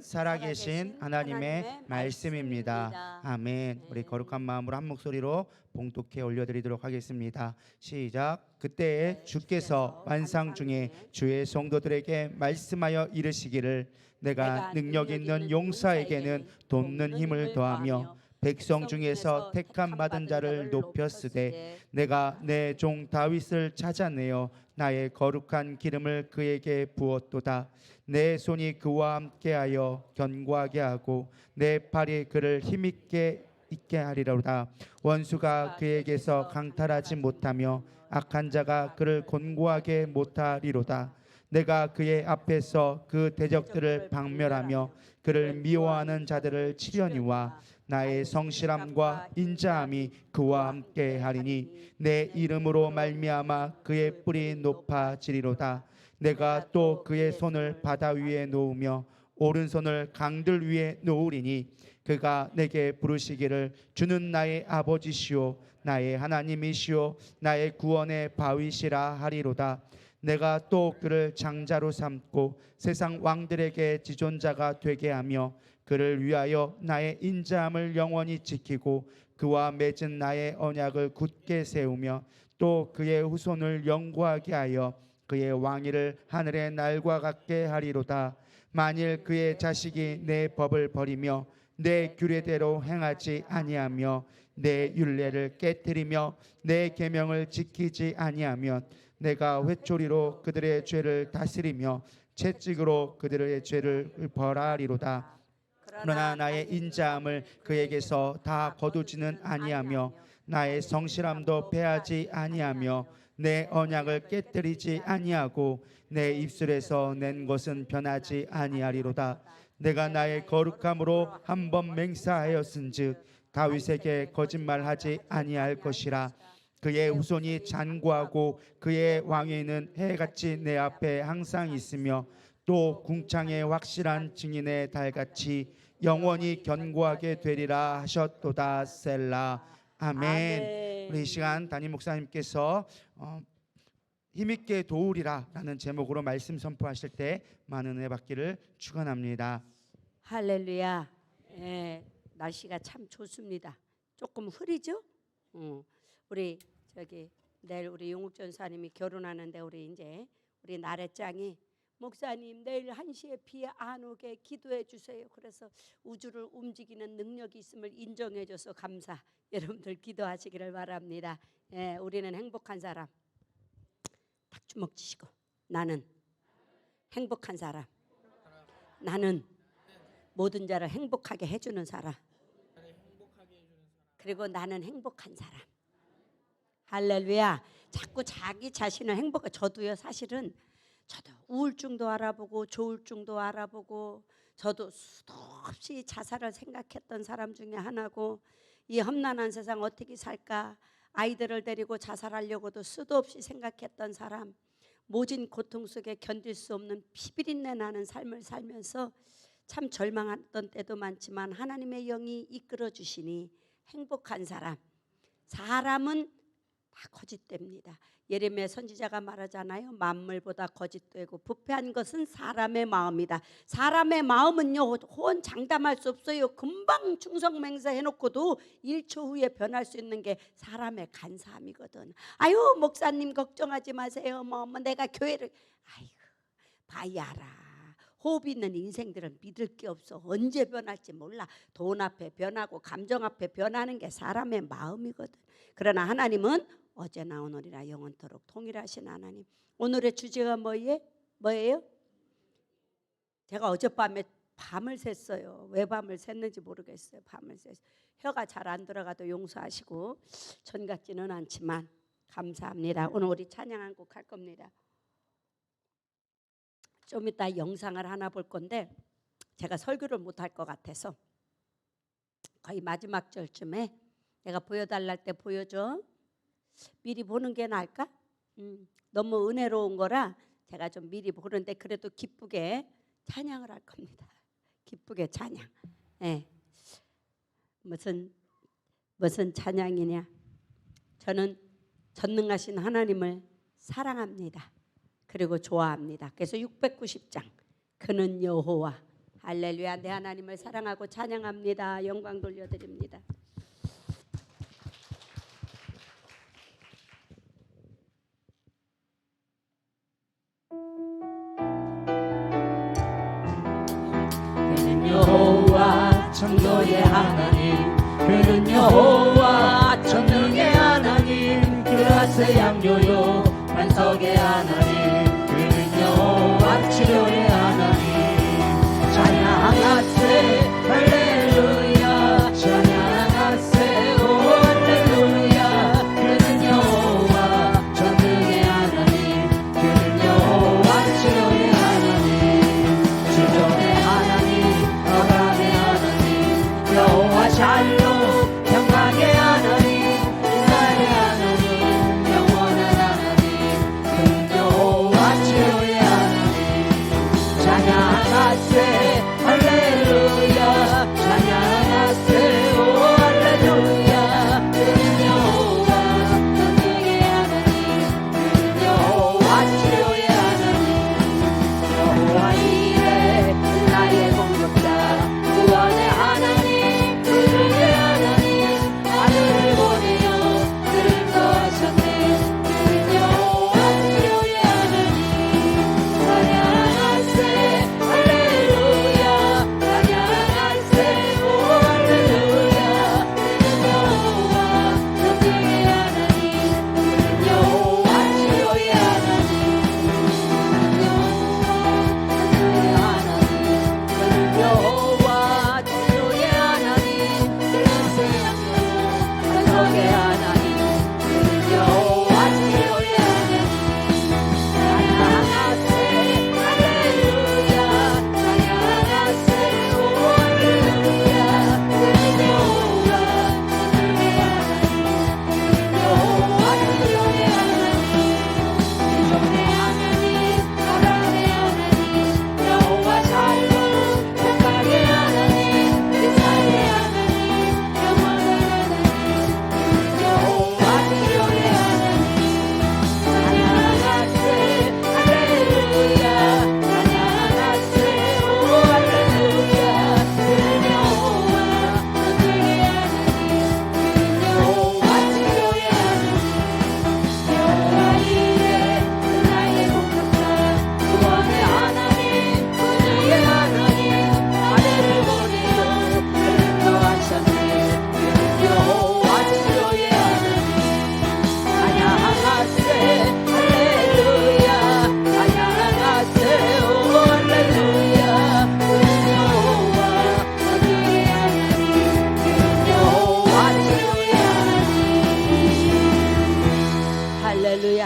살아계신 하나님의 말씀입니다. 아멘. 우리 거룩한 마음으로 한 목소리로 봉독해 올려드리도록 하겠습니다. 시작. 그때에 주께서 환상 중에 주의 성도들에게 말씀하여 이르시기를 내가 능력 있는 용사에게는 돕는 힘을 더하며 백성 중에서 택함 받은 자를 높였으되 내가 내 종 다윗을 찾아내어 나의 거룩한 기름을 그에게 부었도다. 내 손이 그와 함께하여 견고하게 하고 내 팔이 그를 힘있게 있게 하리로다. 원수가 그에게서 강탈하지 못하며 악한 자가 그를 곤고하게 못하리로다. 내가 그의 앞에서 그 대적들을 박멸하며 그를 미워하는 자들을 치려니와 나의 성실함과 인자함이 그와 함께 하리니 내 이름으로 말미암아 그의 뿔이 높아지리로다. 내가 또 그의 손을 바다 위에 놓으며 오른손을 강들 위에 놓으리니 그가 내게 부르시기를 주는 나의 아버지시오 나의 하나님이시오 나의 구원의 바위시라 하리로다. 내가 또 그를 장자로 삼고 세상 왕들에게 지존자가 되게 하며 그를 위하여 나의 인자함을 영원히 지키고 그와 맺은 나의 언약을 굳게 세우며 또 그의 후손을 영구하게 하여 그의 왕위를 하늘의 날과 같게 하리로다. 만일 그의 자식이 내 법을 버리며 내 규례대로 행하지 아니하며 내 율례를 깨뜨리며 내 계명을 지키지 아니하면 내가 회초리로 그들의 죄를 다스리며 채찍으로 그들의 죄를 벌하리로다. 그러나 나의 인자함을 그에게서 다 거두지는 아니하며 나의 성실함도 패하지 아니하며 내 언약을 깨뜨리지 아니하고 내 입술에서 낸 것은 변하지 아니하리로다. 내가 나의 거룩함으로 한 번 맹세하였은즉 다윗에게 거짓말하지 아니할 것이라. 그의 후손이 잔고하고 그의 왕위는 해같이 내 앞에 항상 있으며 또 궁창의 확실한 증인의 달같이 영원히 견고하게 되리라 하셨도다. 셀라. 아멘. 우리 이 시간 담임 목사님께서 힘있게 도우리라 라는 제목으로 말씀 선포하실 때 많은 은혜 받기를 축원합니다. 할렐루야. 예, 날씨가 참 좋습니다. 조금 흐리죠? 우리 내일 우리 용욱 전사님이 결혼하는데 우리 나래짱이 목사님 내일 1시에 비 안 오게 기도해 주세요. 그래서 우주를 움직이는 능력이 있음을 인정해 줘서 감사. 여러분들 기도하시기를 바랍니다. 예, 우리는 행복한 사람. 딱 주먹 쥐시고 나는 행복한 사람. 나는 모든 자를 행복하게 해주는 사람. 그리고 나는 행복한 사람. 할렐루야. 자꾸 자기 자신을 행복해. 저도요 사실은 저도 우울증도 알아보고 조울증도 알아보고 저도 수도 없이 자살을 생각했던 사람 중에 하나고 이 험난한 세상 어떻게 살까 아이들을 데리고 자살하려고도 수도 없이 생각했던 사람 모진 고통 속에 견딜 수 없는 피비린내 나는 삶을 살면서 참 절망했던 때도 많지만 하나님의 영이 이끌어 주시니 행복한 사람 사람은 다 거짓됩니다. 예레미야 선지자가 말하잖아요. 만물보다 거짓되고 부패한 것은 사람의 마음이다. 사람의 마음은요 호언 장담할 수 없어요. 금방 충성맹세 해놓고도 1초 후에 변할 수 있는 게 사람의 간사함이거든. 아유 목사님 걱정하지 마세요. 뭐 내가 교회를 아이고 봐야라. 호흡 있는 인생들은 믿을 게 없어. 언제 변할지 몰라. 돈 앞에 변하고 감정 앞에 변하는 게 사람의 마음이거든. 그러나 하나님은 어제나 오늘이나 영원토록 동일하신 하나님. 오늘의 주제가 뭐예요? 제가 어젯밤에 밤을 샜어요. 왜 밤을 샜는지 모르겠어요. 밤을 샜어요. 혀가 잘 안 들어가도 용서하시고 전 같지는 않지만 감사합니다. 오늘 우리 찬양 한 곡 할 겁니다. 좀 이따 영상을 하나 볼 건데 제가 설교를 못할 것 같아서 거의 마지막 절쯤에 내가 보여달랄 때 보여줘. 미리 보는 게 나을까? 너무 은혜로운 거라 제가 좀 미리 보는데 그래도 기쁘게 찬양을 할 겁니다. 기쁘게 찬양. 네. 무슨 찬양이냐? 저는 전능하신 하나님을 사랑합니다. 그리고 좋아합니다. 그래서 690장 그는 여호와 할렐루야. 내 하나님을 사랑하고 찬양합니다. 영광 돌려드립니다. 그는 여호와 천도의 하나님, 그는 여호와 전능의 하나님, 그라스 양요요 반석의 하나님, 그는 여호와 치료의 하나님. 찬양하세 할렐루야, 찬양하세 오 할렐루야. 그는 여호와 전능의 하나님, 그는 여호와 치료의 하나님, 주전의 하나님, 아브라함의 하나님, 여호와 샬롬 평강의 하나님, 이스라엘의 하나님, 영원한 하나님, 그는 여호와 치료의 하나님. 찬양하세 할렐루야, 찬양하세 오 할렐루야. 그는 여호와 전능의 하나님, 그는 여호와 치료의 하나님, 여호와 이레 나의 공급자, 구원의 하나님, 그의 하나님, 아들을 보내어 그를 거하셨네. 그는 여호와 치료의 하나님. 찬양하세 할렐루야, 찬양하세 오 할렐루야. 그는 여호와 전능의 하나님, 그는 여호와 치료의 하나님, 그는 여호와 치료의 하나님, 그의 하나님, 반석의 하나님, 그는 여호와 치료의 하나님. 찬양하세 할렐루야, 찬양하세 오 할렐루야. 그는 여호와 전능의 하나님, 그는 여호와 치료의 하나님, 주전의 하나님, 아브라함의 하나님, 여호와 샬롬 평강의 하나님, 이스라엘의 하나님, 영원한 하나님, 그는 여호와 치료의 하나님. 찬양하세 할렐루야, 찬양하세 오 할렐루야. 그는 여호와 전능의 하나님, 그는 여호와 치료의 하나님, 여호와 이레 나의 공급자, 구원의 하나님, 그의 하나님, 아들을 보내어 그를 거하셨네. 그는 여호와 치료의 하나님. 찬양하세 할렐루야, 찬양하세 오 할렐루야. 그는 여호와 전능의 하나님, 그는 여호와 치료의 하나님. 할렐루야.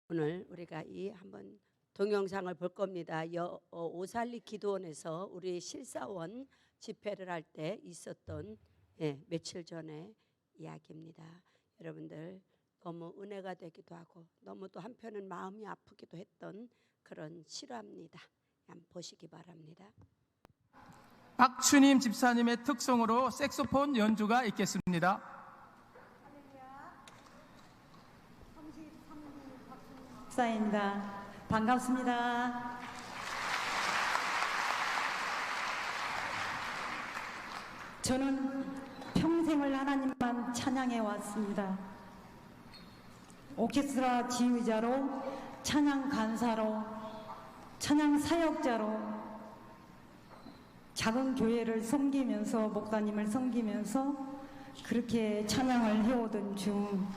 오늘 우리가 이 한번 동영상을 볼 겁니다. 오살리 기도원에서 우리 실사원 집회를 할 때 있었던 며칠 전에 이야기입니다. 여러분들 너무 은혜가 되기도 하고 너무 또 한편은 마음이 아프기도 했던 그런 실화입니다. 한번 보시기 바랍니다. 박춘임 집사님의 특성으로 색소폰 연주가 있겠습니다. 박사입니다. 반갑습니다. 저는 평생을 하나님만 찬양해 왔습니다. 오케스트라 지휘자로, 찬양 간사로, 찬양 사역자로 작은 교회를 섬기면서, 목사님을 섬기면서 그렇게 찬양을 해오던 중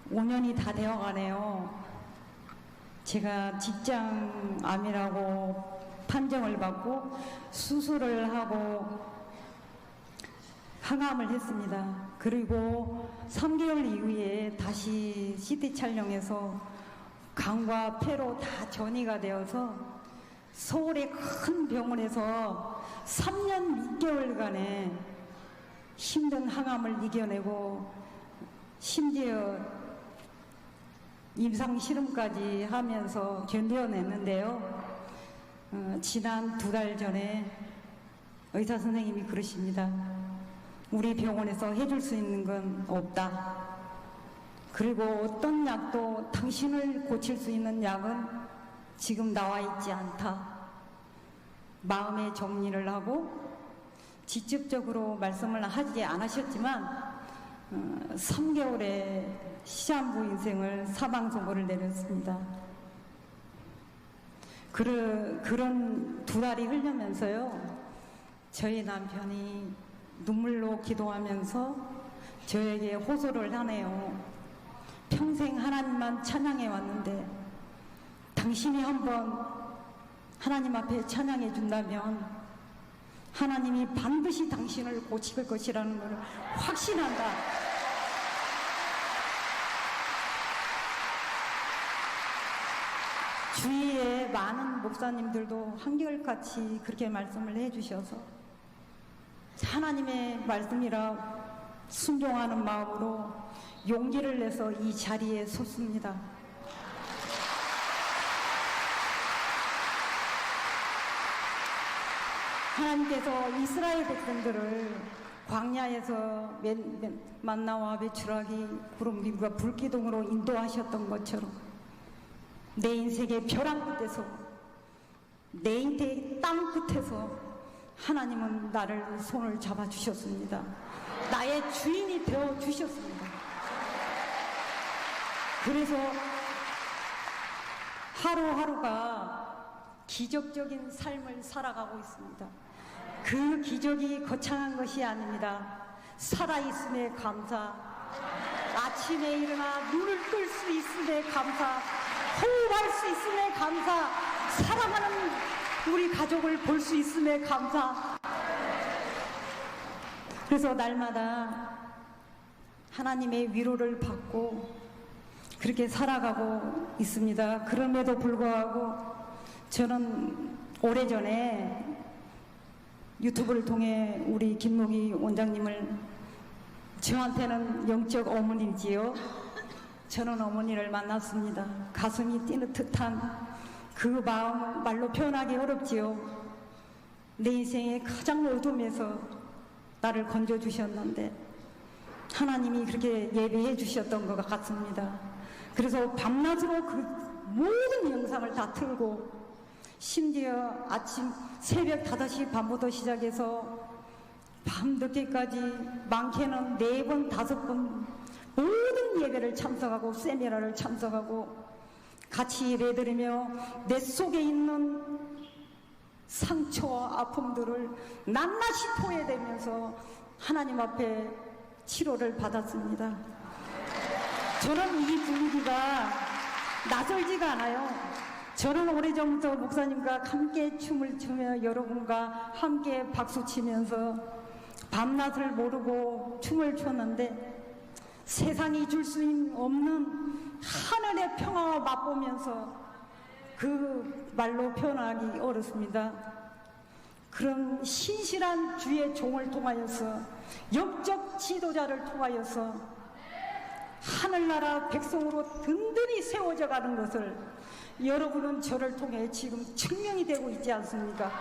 5년이 다 되어가네요. 제가 직장암이라고 판정을 받고 수술을 하고 항암을 했습니다. 그리고 3개월 이후에 다시 CT 촬영해서 간과 폐로 다 전이가 되어서 서울의 큰 병원에서 3년 6개월간의 힘든 항암을 이겨내고 심지어 임상 실험까지 하면서 견뎌냈는데요. 지난 2달 전에 의사 선생님이 그러십니다. 우리 병원에서 해줄 수 있는 건 없다. 그리고 어떤 약도 당신을 고칠 수 있는 약은 지금 나와 있지 않다. 마음의 정리를 하고 직접적으로 말씀을 하지 않으셨지만 3개월의 시한부 인생을 사방선고를 내렸습니다. 그런 두 달이 흐르면서요, 저희 남편이 눈물로 기도하면서 저에게 호소를 하네요. 평생 하나님만 찬양해 왔는데 당신이 한번 하나님 앞에 찬양해 준다면 하나님이 반드시 당신을 고칠 것이라는 것을 확신한다. 주위에 많은 목사님들도 한결같이 그렇게 말씀을 해주셔서 하나님의 말씀이라 순종하는 마음으로 용기를 내서 이 자리에 섰습니다. 하나님께서 이스라엘 백성들을 광야에서 만나와 배추라기 구름기구가 불기둥으로 인도하셨던 것처럼 내 인생의 벼랑 끝에서, 내 인생의 땅 끝에서 하나님은 나를 손을 잡아주셨습니다. 나의 주인이 되어주셨습니다. 그래서 하루하루가 기적적인 삶을 살아가고 있습니다. 그 기적이 거창한 것이 아닙니다. 살아있음에 감사, 아침에 일어나 눈을 뜰 수 있음에 감사, 호흡할 수 있음에 감사, 사랑하는 우리 가족을 볼 수 있음에 감사. 그래서 날마다 하나님의 위로를 받고 그렇게 살아가고 있습니다. 그럼에도 불구하고 저는 오래전에 유튜브를 통해 우리 김목희 원장님을, 저한테는 영적 어머니지요. 저는 어머니를 만났습니다. 가슴이 뛰는 듯한 그 마음을 말로 표현하기 어렵지요. 내 인생의 가장 어둠에서 나를 건져주셨는데 하나님이 그렇게 예배해 주셨던 것 같습니다. 그래서 밤낮으로 그 모든 영상을 다 틀고, 심지어 아침 새벽 5시 반부터 시작해서 밤늦게까지 많게는 4번, 5번 모든 예배를 참석하고 세미나를 참석하고 같이 예배드리며 내 속에 있는 상처와 아픔들을 낱낱이 토해내면서 하나님 앞에 치료를 받았습니다. 저는 이 분위기가 낯설지가 않아요. 저는 오래전부터 목사님과 함께 춤을 추며 여러분과 함께 박수치면서 밤낮을 모르고 춤을 췄는데 세상이 줄 수 없는 하늘의 평화와 맛보면서 그 말로 표현하기 어렵습니다. 그런 신실한 주의 종을 통하여서, 영적 지도자를 통하여서 하늘나라 백성으로 든든히 세워져 가는 것을 여러분은 저를 통해 지금 증명이 되고 있지 않습니까?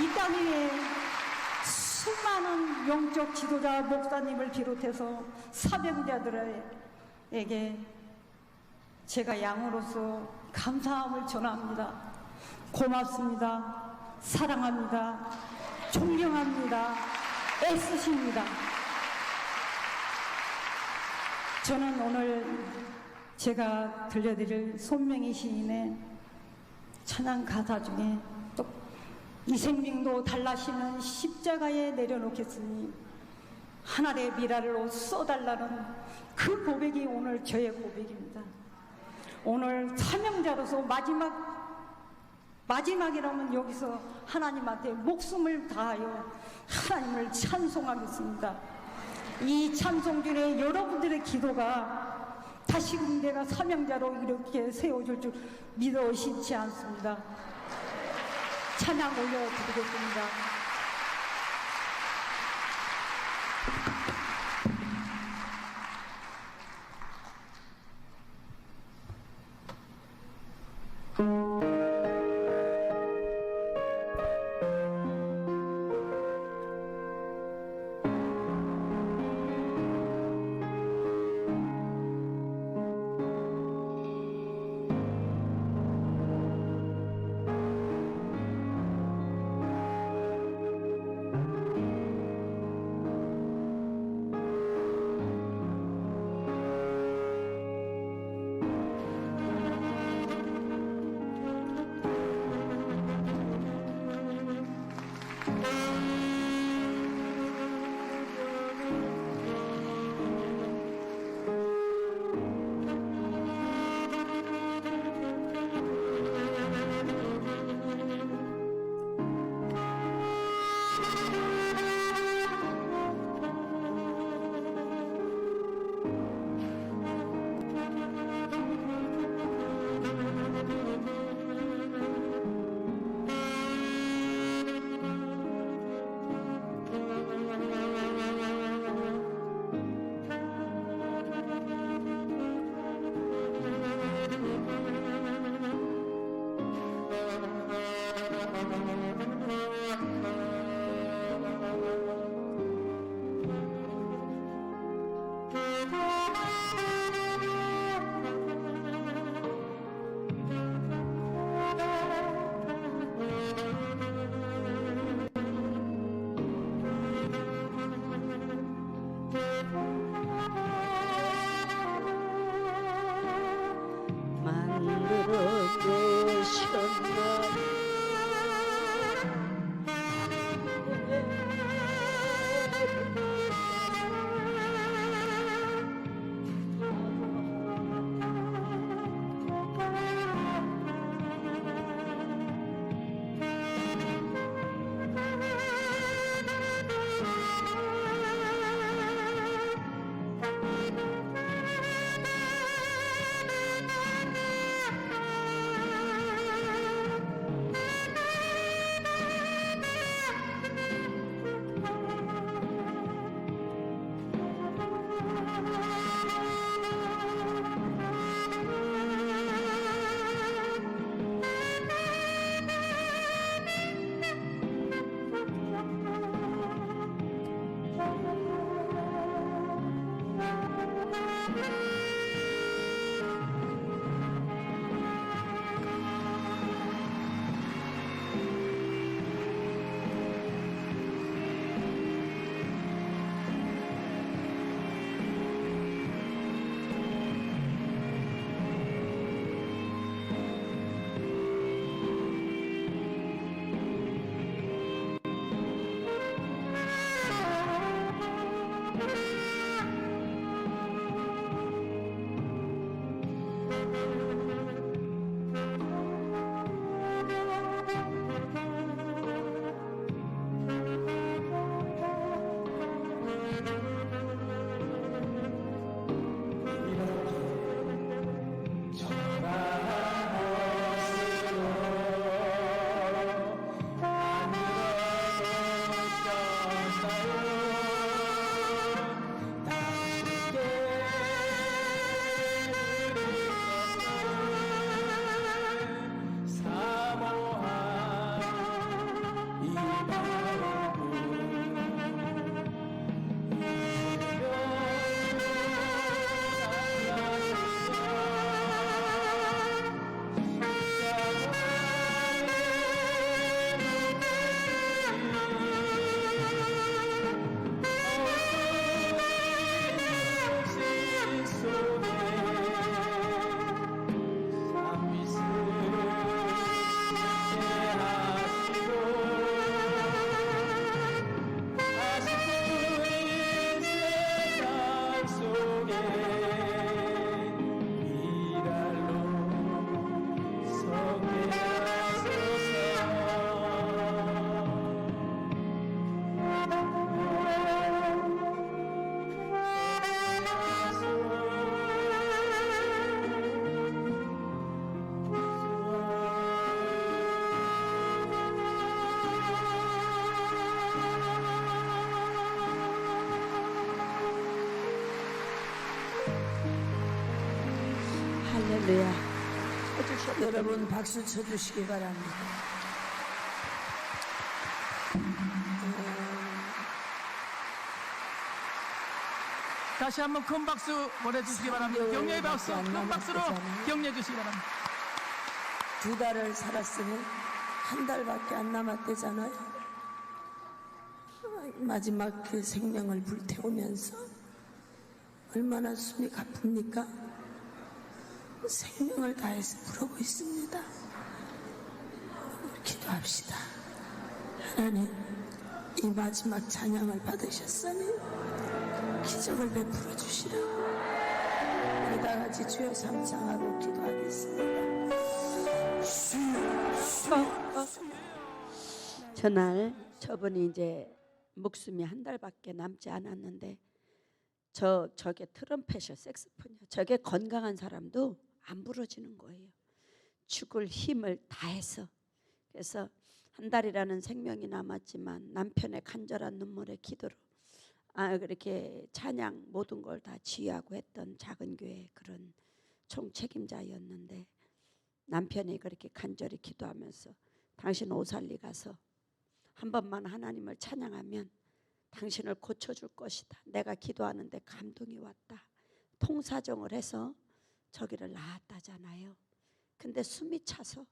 이 땅 위에 수많은 영적 지도자 목사님을 비롯해서 사병자들에게 제가 양으로서 감사함을 전합니다. 고맙습니다. 사랑합니다. 존경합니다. 애쓰십니다. 저는 오늘 제가 들려드릴 손명희 시인의 찬양 가사 중에 또 이 생명도 달라시는 십자가에 내려놓겠으니 하늘의 미랄로 써달라는 그 고백이 오늘 저의 고백입니다. 오늘 사명자로서 마지막이라면 여기서 하나님한테 목숨을 다하여 하나님을 찬송하겠습니다. 이 찬송 중에 여러분들의 기도가 다시금 내가 사명자로 이렇게 세워줄 줄 믿어 의심치 않습니다. 찬양 올려드리겠습니다. 할렐루야. 쳐주셔도 여러분 박수 쳐주시기 바랍니다. 다시 한번 큰 박수 보내주시기 바랍니다. 격려의 박수, 큰 박수로 격려해 주시기 바랍니다. 2달을 살았으면 1달밖에 안 남았대잖아요. 마지막 그 생명을 불태우면서 얼마나 숨이 가쁩니까? 생명을 다해서 부르고 있습니다. 기도합시다. 하나님, 이 마지막 찬양을 받으셨으니 기적을 베풀어 주시라고 우리 다 같이 주여 삼창하고 기도하겠습니다. 전날 저분이 이제 목숨이 1달밖에 남지 않았는데 저게 트럼펫이요, 색스폰이요. 저게 건강한 사람도 안 부러지는 거예요. 죽을 힘을 다해서. 그래서 1달이라는 생명이 남았지만 남편의 간절한 눈물의 기도로 그렇게 찬양 모든 걸 다 지휘하고 했던 작은 교회 그런 총책임자였는데 남편이 그렇게 간절히 기도하면서 당신 오살리 가서 한 번만 하나님을 찬양하면 당신을 고쳐줄 것이다. 내가 기도하는데 감동이 왔다. 통사정을 해서 저기를 낳았다잖아요. 근데 숨이 차서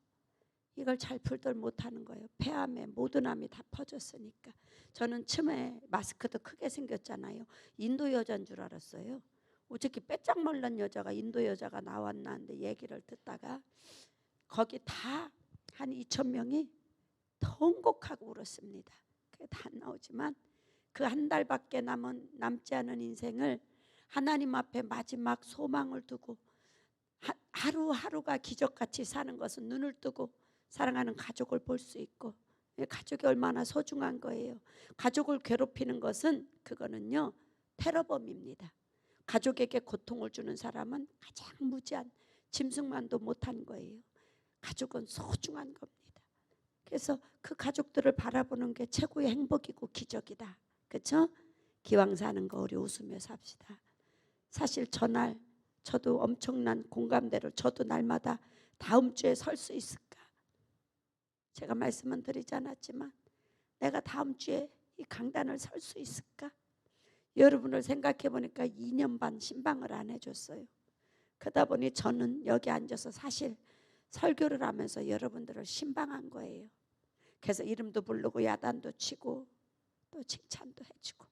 이걸 잘 풀들 못하는 거예요. 폐암에 모든 암이 다 퍼졌으니까. 저는 처음에 마스크도 크게 생겼잖아요. 인도 여자인 줄 알았어요. 어떻게 빼짝 말란 여자가 인도 여자가 나왔나 하는데 얘기를 듣다가 거기 다 한 2,000명이 통곡하고 울었습니다. 그게 다 안 나오지만 그 1달밖에 남지 않은 인생을 하나님 앞에 마지막 소망을 두고 하루하루가 기적같이 사는 것은 눈을 뜨고 사랑하는 가족을 볼 수 있고 가족이 얼마나 소중한 거예요. 가족을 괴롭히는 것은 그거는요 테러범입니다. 가족에게 고통을 주는 사람은 가장 무지한 짐승만도 못한 거예요. 가족은 소중한 겁니다. 그래서 그 가족들을 바라보는 게 최고의 행복이고 기적이다. 그렇죠? 기왕 사는 거 우리 웃으며 삽시다. 사실 전날 저도 엄청난 공감대로 저도 날마다 다음 주에 설 수 있을까? 제가 말씀은 드리지 않았지만 내가 다음 주에 이 강단을 설 수 있을까? 여러분을 생각해 보니까 2년 반 신방을 안 해줬어요. 그러다 보니 저는 여기 앉아서 사실 설교를 하면서 여러분들을 신방한 거예요. 그래서 이름도 부르고 야단도 치고 또 칭찬도 해주고.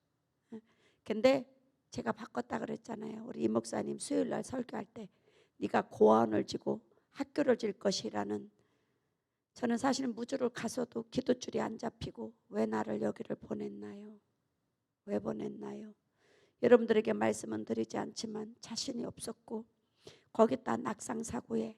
근데 제가 바꿨다 그랬잖아요. 우리 이 목사님 수요일 날 설교할 때 네가 고아원을 지고 학교를 질 것이라는. 저는 사실은 무주를 가서도 기도줄이 안 잡히고 왜 나를 여기를 보냈나요? 왜 보냈나요? 여러분들에게 말씀은 드리지 않지만 자신이 없었고 거기다 낙상 사고에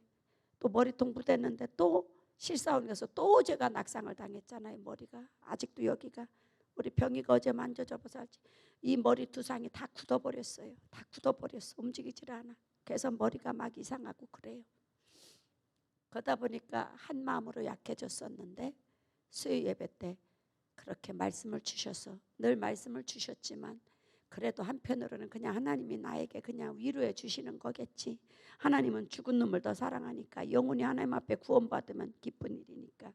또 머리통 부댔는데 또 실사원에서 또 제가 낙상을 당했잖아요. 머리가 아직도 여기가 우리 병이가 어제 만져줘서 알지. 이 머리 두상이 다 굳어버렸어요. 다 굳어버렸어. 움직이질 않아. 그래서 머리가 막 이상하고 그래요. 그러다 보니까 한 마음으로 약해졌었는데 수요 예배 때 그렇게 말씀을 주셔서 늘 말씀을 주셨지만 그래도 한편으로는 그냥 하나님이 나에게 그냥 위로해 주시는 거겠지. 하나님은 죽은 놈을 더 사랑하니까 영혼이 하나님 앞에 구원받으면 기쁜 일이니까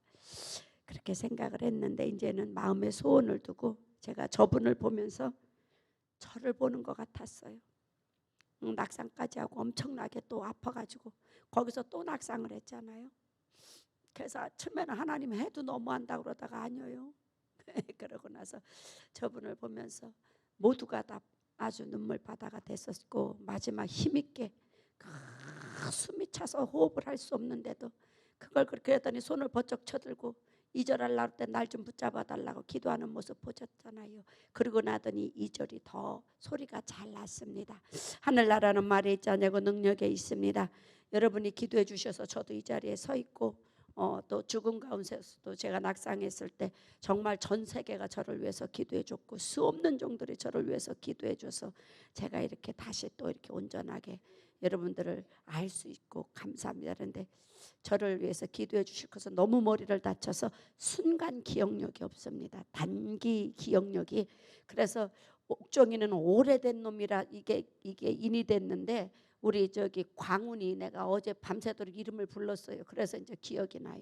그렇게 생각을 했는데 이제는 마음의 소원을 두고 제가 저분을 보면서 저를 보는 것 같았어요. 낙상까지 하고 엄청나게 또 아파가지고 거기서 또 낙상을 했잖아요. 그래서 처음에는 하나님 해도 너무한다 그러다가 아니에요. 그러고 나서 저분을 보면서 모두가 다 아주 눈물바다가 됐었고 마지막 힘있게 숨이 차서 호흡을 할 수 없는데도 그걸 그렇게 했더니 손을 번쩍 쳐들고 2절 하려고 때 날 좀 붙잡아 달라고 기도하는 모습 보셨잖아요. 그러고 나더니 2절이 더 소리가 잘 났습니다. 하늘나라는 말에 있지 않냐고 능력에 있습니다. 여러분이 기도해 주셔서 저도 이 자리에 서 있고 또 죽음 가운데서도 제가 낙상했을 때 정말 전 세계가 저를 위해서 기도해 줬고 수 없는 종들이 저를 위해서 기도해 줘서 제가 이렇게 다시 또 이렇게 온전하게 여러분들을 알 수 있고 감사합니다. 그런데 저를 위해서 기도해 주실 것은 너무 머리를 다쳐서 순간 기억력이 없습니다. 단기 기억력이. 그래서 옥종이는 오래된 놈이라 이게 인이 됐는데 우리 저기 광훈이 내가 어제 밤새도록 이름을 불렀어요. 그래서 이제 기억이 나요.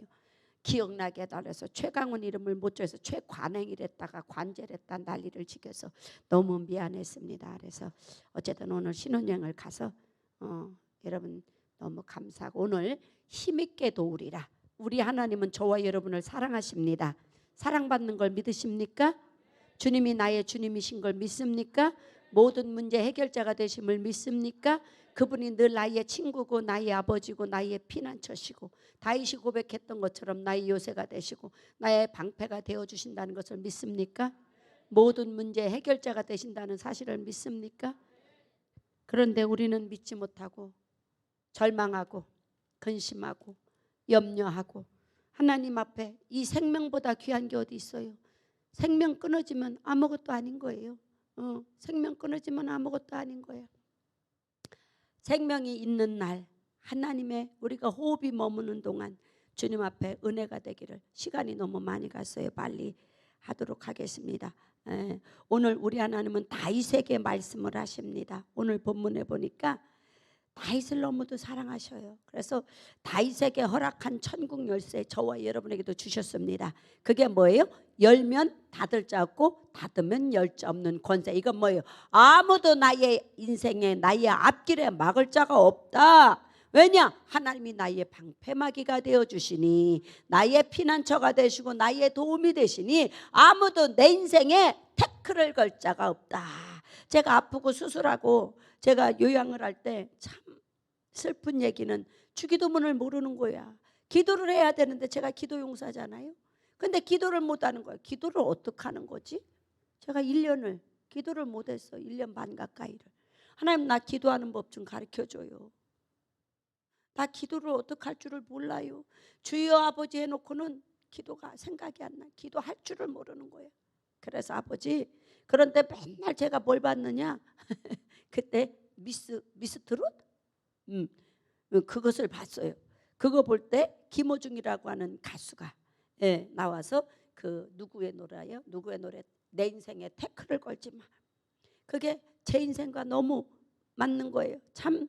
기억나게 달래서 최강훈 이름을 못 줘서 최관행이랬다가 관제랬다 난리를 지겨서 너무 미안했습니다. 그래서 어쨌든 오늘 신혼여행을 가서 여러분 너무 감사하고 오늘 힘있게 도우리라. 우리 하나님은 저와 여러분을 사랑하십니다. 사랑받는 걸 믿으십니까? 주님이 나의 주님이신 걸 믿습니까? 모든 문제 해결자가 되심을 믿습니까? 그분이 늘 나의 친구고 나의 아버지고 나의 피난처시고 다윗이 고백했던 것처럼 나의 요새가 되시고 나의 방패가 되어주신다는 것을 믿습니까? 모든 문제 해결자가 되신다는 사실을 믿습니까? 그런데 우리는 믿지 못하고 절망하고 근심하고 염려하고 하나님 앞에 이 생명보다 귀한 게 어디 있어요? 생명 끊어지면 아무것도 아닌 거예요. 생명 끊어지면 아무것도 아닌 거예요. 생명이 있는 날 하나님의 우리가 호흡이 머무는 동안 주님 앞에 은혜가 되기를. 시간이 너무 많이 갔어요. 빨리 하도록 하겠습니다. 오늘 우리 하나님은 다윗에게 말씀을 하십니다. 오늘 본문에 보니까 다윗을 너무도 사랑하셔요. 그래서 다윗에게 허락한 천국 열쇠 저와 여러분에게도 주셨습니다. 그게 뭐예요? 열면 닫을 자 없고 닫으면 열 자 없는 권세. 이건 뭐예요? 아무도 나의 인생에 나의 앞길에 막을 자가 없다. 왜냐? 하나님이 나의 방패막이가 되어주시니 나의 피난처가 되시고 나의 도움이 되시니 아무도 내 인생에 태클을 걸 자가 없다. 제가 아프고 수술하고 제가 요양을 할 때 참 슬픈 얘기는 주기도문을 모르는 거야. 기도를 해야 되는데 제가 기도 용사잖아요. 근데 기도를 못하는 거예요. 기도를 어떻게 하는 거지? 제가 1년을 기도를 못했어. 1년 반 가까이를. 하나님 나 기도하는 법 좀 가르쳐줘요. 나 기도를 어떻게 할 줄을 몰라요. 주여 아버지 해놓고는 기도가 생각이 안 나. 기도할 줄을 모르는 거예요. 그래서 아버지 그런데 맨날 제가 뭘 봤느냐 그때 미스트롯? 그것을 봤어요. 그거 볼 때 김호중이라고 하는 가수가 나와서 그 누구의 노래요? 누구의 노래? 내 인생에 태클을 걸지 마. 그게 제 인생과 너무 맞는 거예요. 참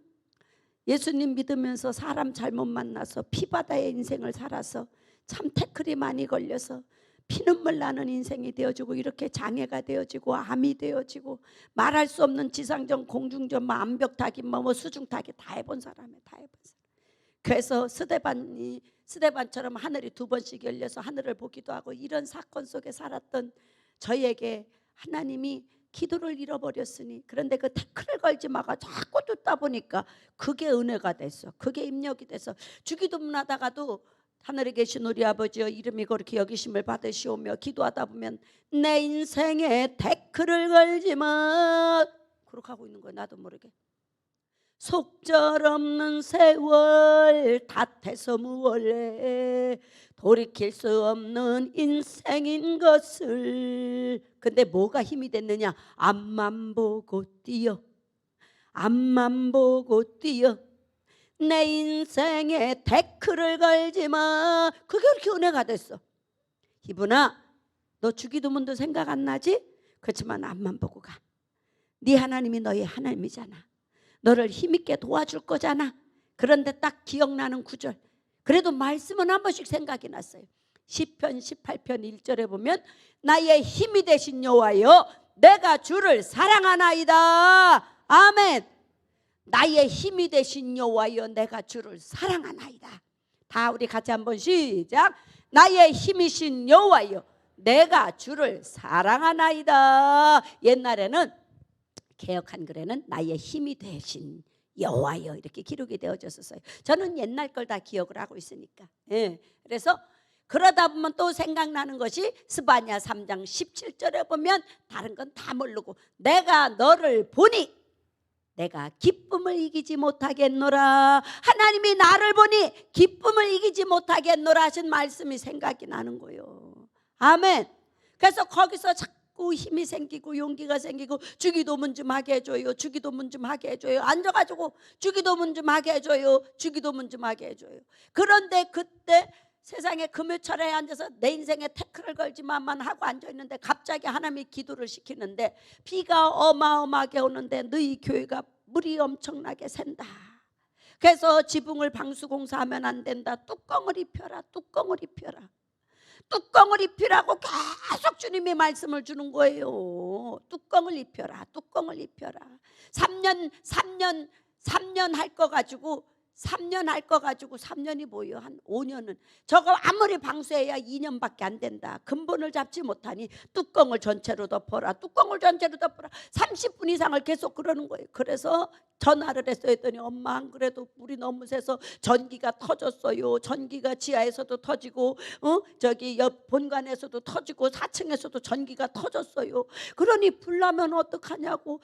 예수님 믿으면서 사람 잘못 만나서 피바다의 인생을 살아서 참 태클이 많이 걸려서 피눈물 나는 인생이 되어지고 이렇게 장애가 되어지고 암이 되어지고 말할 수 없는 지상전 공중전 암벽타기 뭐 수중타기 다 해본 사람이에요. 다 해본 사람. 그래서 스데반처럼 하늘이 2번씩 열려서 하늘을 보기도 하고 이런 사건 속에 살았던 저에게 하나님이 기도를 잃어버렸으니 그런데 그 태클을 걸지 마가 자꾸 듣다 보니까 그게 은혜가 됐어. 그게 입력이 됐어. 주기도문 하다가도 하늘에 계신 우리 아버지여 이름이 거룩히 여기심을 받으시오며 기도하다 보면 내 인생에 태클을 걸지 마 그렇게 하고 있는 거예요. 나도 모르게. 속절없는 세월 탓해서 무얼래 돌이킬 수 없는 인생인 것을. 근데 뭐가 힘이 됐느냐? 앞만 보고 뛰어. 앞만 보고 뛰어. 내 인생에 태클을 걸지 마. 그게 그렇게 은혜가 됐어. 이분아 너 주기도문도 생각 안 나지? 그렇지만 앞만 보고 가. 네 하나님이 너의 하나님이잖아. 너를 힘있게 도와줄 거잖아. 그런데 딱 기억나는 구절. 그래도 말씀은 한 번씩 생각이 났어요. 시편 18편 1절에 보면 나의 힘이 되신 여호와여 내가 주를 사랑하나이다. 아멘. 나의 힘이 되신 여호와여 내가 주를 사랑하나이다. 다 우리 같이 한번 시작. 나의 힘이신 여호와여 내가 주를 사랑하나이다. 옛날에는 개역 한글에는 나의 힘이 되신 여호와여 이렇게 기록이 되어졌었어요. 저는 옛날 걸 다 기억을 하고 있으니까. 그래서 그러다 보면 또 생각나는 것이 스바냐 3장 17절에 보면 다른 건 다 모르고 내가 너를 보니 내가 기쁨을 이기지 못하겠노라. 하나님이 나를 보니 기쁨을 이기지 못하겠노라 하신 말씀이 생각이 나는 거예요. 아멘. 그래서 거기서 자꾸 힘이 생기고 용기가 생기고 주기도문 좀 하게 해줘요. 주기도문 좀 하게 해줘요. 앉아가지고 주기도문 좀 하게 해줘요. 주기도문 좀 하게 해줘요. 그런데 그때 세상에 금요철에 앉아서 내 인생에 태클을 걸지만 하고 앉아있는데 갑자기 하나님이 기도를 시키는데 비가 어마어마하게 오는데 너희 교회가 물이 엄청나게 샌다. 그래서 지붕을 방수공사하면 안 된다. 뚜껑을 입혀라. 뚜껑을 입혀라. 뚜껑을 입히라고 계속 주님이 말씀을 주는 거예요. 뚜껑을 입혀라. 뚜껑을 입혀라. 3년 할 거 가지고 3년 할 거 가지고 3년이 뭐예요? 한 5년은 저거 아무리 방수해야 2년밖에 안 된다. 근본을 잡지 못하니 뚜껑을 전체로 덮어라. 뚜껑을 전체로 덮어라. 30분 이상을 계속 그러는 거예요. 그래서 전화를 했어요. 했더니 엄마 안 그래도 물이 너무 새서 전기가 터졌어요. 전기가 지하에서도 터지고 저기 옆 본관에서도 터지고 4층에서도 전기가 터졌어요. 그러니 불 나면 어떡하냐고.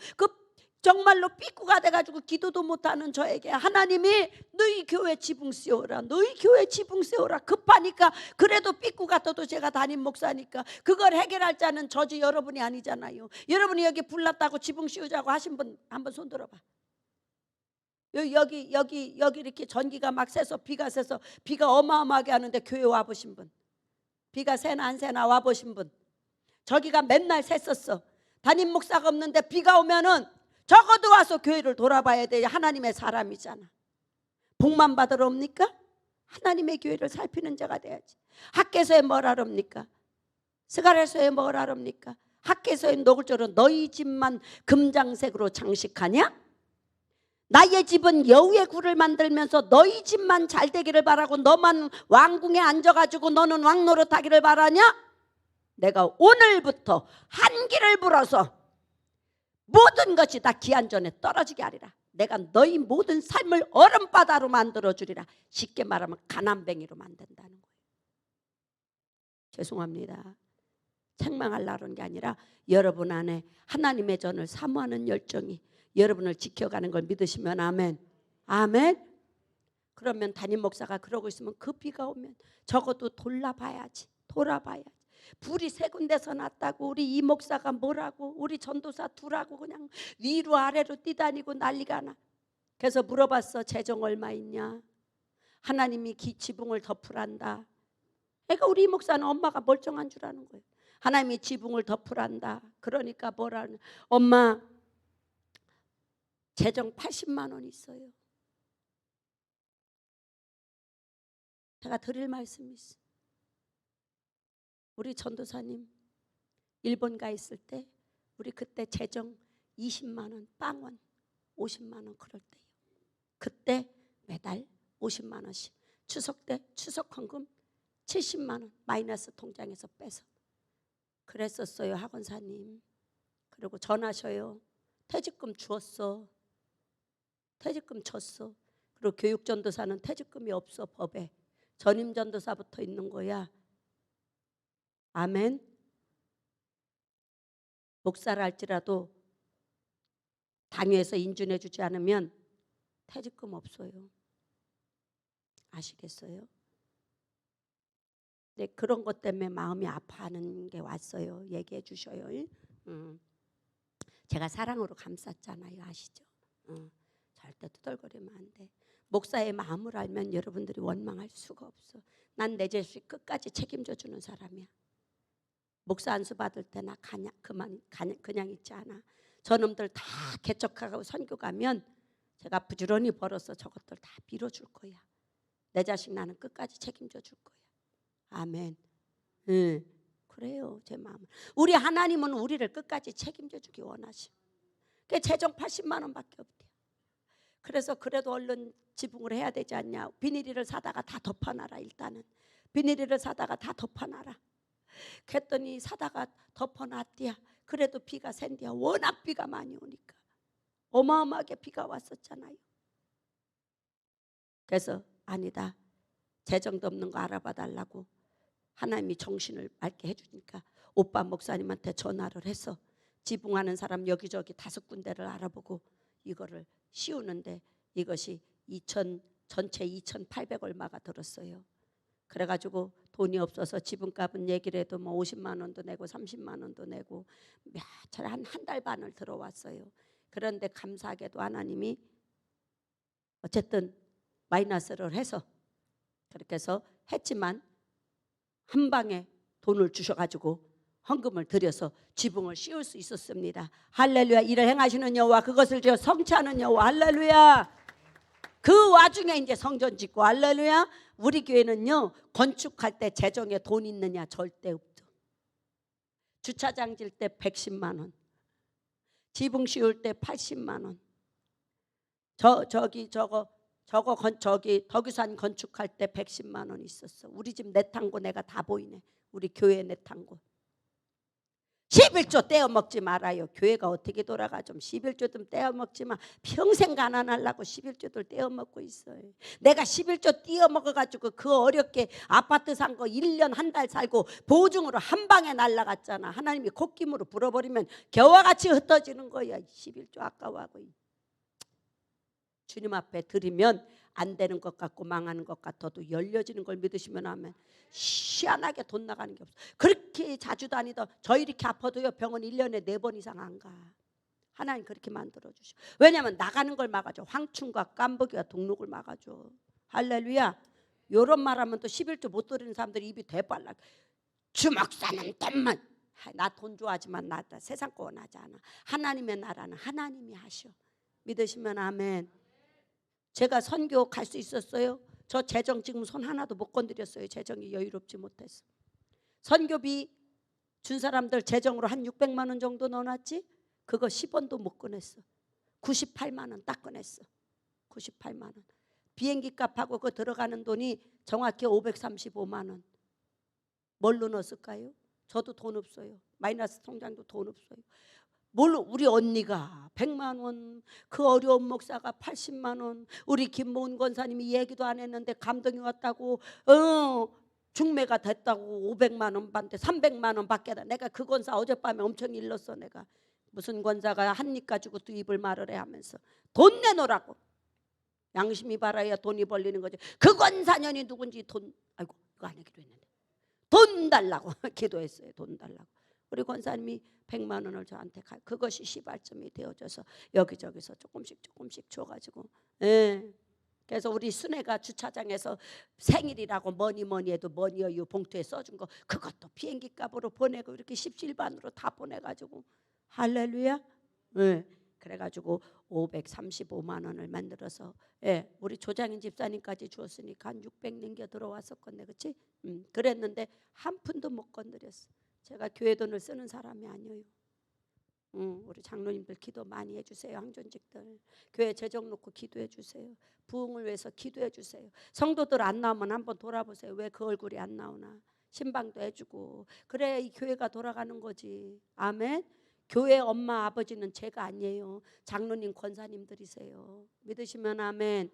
정말로 삐꾸가 돼가지고 기도도 못하는 저에게 하나님이 너희 교회 지붕 세워라. 너희 교회 지붕 세워라. 급하니까 그래도 삐꾸가 떠도 제가 담임 목사니까 그걸 해결할 자는 저지 여러분이 아니잖아요. 여러분이 여기 불났다고 지붕 씌우자고 하신 분 한번 손 들어봐. 여기 이렇게 전기가 막 새서 비가 새서 비가 어마어마하게 하는데 교회 와보신 분, 비가 새나 안 새나 와보신 분, 저기가 맨날 샜었어. 담임 목사가 없는데 비가 오면은 적어도 와서 교회를 돌아봐야 돼. 하나님의 사람이잖아. 복만 받으러 옵니까? 하나님의 교회를 살피는 자가 돼야지. 학개서에 뭘 하렵니까? 스가랴서에 뭘 하렵니까? 학개서에 노글적으로 너희 집만 금장색으로 장식하냐? 나의 집은 여우의 굴을 만들면서 너희 집만 잘 되기를 바라고 너만 왕궁에 앉아가지고 너는 왕 노릇하기를 바라냐? 내가 오늘부터 한기를 불어서 모든 것이 다 기한전에 떨어지게 하리라. 내가 너희 모든 삶을 얼음바다로 만들어주리라. 쉽게 말하면 가난뱅이로 만든다는 거예요. 죄송합니다. 책망하려고 하는 게 아니라 여러분 안에 하나님의 전을 사모하는 열정이 여러분을 지켜가는 걸 믿으시면 아멘. 아멘. 그러면 담임 목사가 그러고 있으면 그 비가 오면 적어도 돌아봐야지. 불이 세 군데서 났다고 우리 이 목사가 뭐라고 우리 전도사 둘하고 그냥 위로 아래로 뛰다니고 난리가 나. 그래서 물어봤어. 재정 얼마 있냐? 하나님이 지붕을 덮으란다. 그러니까 우리 이 목사는 엄마가 멀쩡한 줄 아는 거예요. 하나님이 지붕을 덮으란다. 그러니까 뭐라는 엄마 재정 80만 원 있어요. 제가 드릴 말씀이 있어요. 우리 전도사님 일본 가 있을 때 우리 그때 재정 20만 원, 빵원 50만 원 그럴 때요. 그때 매달 50만 원씩 추석 때 추석 헌금 70만 원 마이너스 통장에서 빼서 그랬었어요. 학원사님. 그리고 전하셔요. 퇴직금 주었어. 퇴직금 줬어. 그리고 교육전도사는 퇴직금이 없어. 법에 전임전도사부터 있는 거야. 아멘. 목사를 할지라도 당회에서 인준해 주지 않으면 퇴직금 없어요. 아시겠어요? 네, 그런 것 때문에 마음이 아파하는 게 왔어요. 얘기해 주셔요. 제가 사랑으로 감쌌잖아요. 아시죠? 절대 투덜거리면 안 돼. 목사의 마음을 알면 여러분들이 원망할 수가 없어. 난 내 자식 끝까지 책임져 주는 사람이야. 목사 안수 받을 때 나 그냥 있지 않아. 저놈들 다 개척하고 선교 가면 제가 부지런히 벌어서 저것들 다 빌어줄 거야. 내 자식 나는 끝까지 책임져 줄 거야. 아멘. 그래요. 제 마음. 우리 하나님은 우리를 끝까지 책임져 주기 원하시. 그 재정 80만 원밖에 없대요. 그래서 그래도 얼른 지붕을 해야 되지 않냐. 비닐을 사다가 다 덮어놔라. 일단은 비닐을 사다가 다 덮어놔라. 그랬더니 사다가 덮어놨디야. 그래도 비가 샌디야. 워낙 비가 많이 오니까 어마어마하게 비가 왔었잖아요. 그래서 아니다. 재정도 없는 거 알아봐 달라고 하나님이 정신을 맑게 해주니까 오빠 목사님한테 전화를 해서 지붕하는 사람 여기저기 5군데를 알아보고 이거를 씌우는데 이것이 전체 2,800 얼마가 들었어요. 그래가지고 돈이 없어서 지분값은 얘기를 해도 뭐 50만 원도 내고 30만 원도 내고 한 달 반을 들어왔어요. 그런데 감사하게도 하나님이 어쨌든 마이너스를 해서 그렇게 해서 했지만 한 방에 돈을 주셔가지고 헌금을 드려서 지붕을 씌울 수 있었습니다. 할렐루야. 이를 행하시는 여호와 그것을 저 성취하는 여호와. 할렐루야. 그 와중에 이제 성전 짓고 할렐루야. 우리 교회는요 건축할 때 재정에 돈 있느냐 절대 없죠. 주차장 질 때 110만 원, 지붕 씌울 때 80만 원. 저기 덕유산 건축할 때 110만 원 있었어. 우리 집 내탕고 내가 다 보이네. 우리 교회 내탕고. 11조 떼어 먹지 말아요. 교회가 어떻게 돌아가. 좀 11조 좀 떼어 먹지 마. 평생 가난하려고 11조들 떼어 먹고 있어요. 내가 11조 떼어 먹어가지고 그 어렵게 아파트 산 거 1년 한 달 살고 보증으로 한 방에 날라갔잖아. 하나님이 콧김으로 불어버리면 겨와 같이 흩어지는 거야. 11조 아까워하고. 주님 앞에 드리면 안 되는 것 같고 망하는 것 같아도 열려지는 걸 믿으시면 하면 희한하게 돈 나가는 게 없어. 그렇게 자주 다니던 저 이렇게 아파도요 병원 1년에 4번 이상 안 가. 하나님 그렇게 만들어 주셔. 왜냐하면 나가는 걸 막아줘. 황충과 깜박이와 동록을 막아줘. 할렐루야. 요런 말하면 또 11조 못 드리는 사람들이 입이 대빨라. 주먹사는 돈만. 나 돈 좋아하지만 나 세상 거 원하지 않아. 하나님의 나라는 하나님이 하셔. 믿으시면 아멘. 제가 선교 갈 수 있었어요? 저 재정 지금 손 하나도 못 건드렸어요. 재정이 여유롭지 못해서. 선교비 준 사람들 재정으로 한 600만 원 정도 넣어놨지? 그거 10원도 못 꺼냈어. 98만 원 딱 꺼냈어. 98만 원. 비행기 값하고 그 들어가는 돈이 정확히 535만 원. 뭘로 넣었을까요? 저도 돈 없어요. 마이너스 통장도 돈 없어요. 뭘로? 우리 언니가 100만 원, 그 어려운 목사가 80만 원, 우리 김모은 권사님이 얘기도 안 했는데 감동이 왔다고 중매가 됐다고 500만 원 받는데 300만 원 받겠다. 내가 그 권사 어젯밤에 엄청 일렀어. 내가 무슨 권사가 한 입 가지고 두 입을 말을 해 하면서 돈 내놓으라고. 양심이 바라야 돈이 벌리는 거지. 그 권사년이 누군지 돈, 아이고 이거 안 하기로 했는데 돈 달라고 기도했어요. 돈 달라고. 우리 권사님이 100만 원을 저한테 그것이 시발점이 되어져서 여기저기서 조금씩 줘가지고 그래서 우리 순애가 주차장에서 생일이라고 뭐니 해도 뭐니어유 봉투에 써준 거 그것도 비행기 값으로 보내고 이렇게 십실반으로 다 보내가지고 할렐루야. 그래가지고 535만 원을 만들어서 우리 조장인 집사님까지 주었으니까 한 600 남겨 들어왔었건데 그렇지? 그랬는데 한 푼도 못 건드렸어. 제가 교회 돈을 쓰는 사람이 아니에요. 우리 장로님들 기도 많이 해주세요. 항존직들 교회 재정 놓고 기도해 주세요. 부흥을 위해서 기도해 주세요. 성도들 안 나오면 한번 돌아보세요. 왜 그 얼굴이 안 나오나. 신방도 해주고 그래야 이 교회가 돌아가는 거지. 아멘. 교회 엄마 아버지는 제가 아니에요. 장로님 권사님들이세요. 믿으시면 아멘.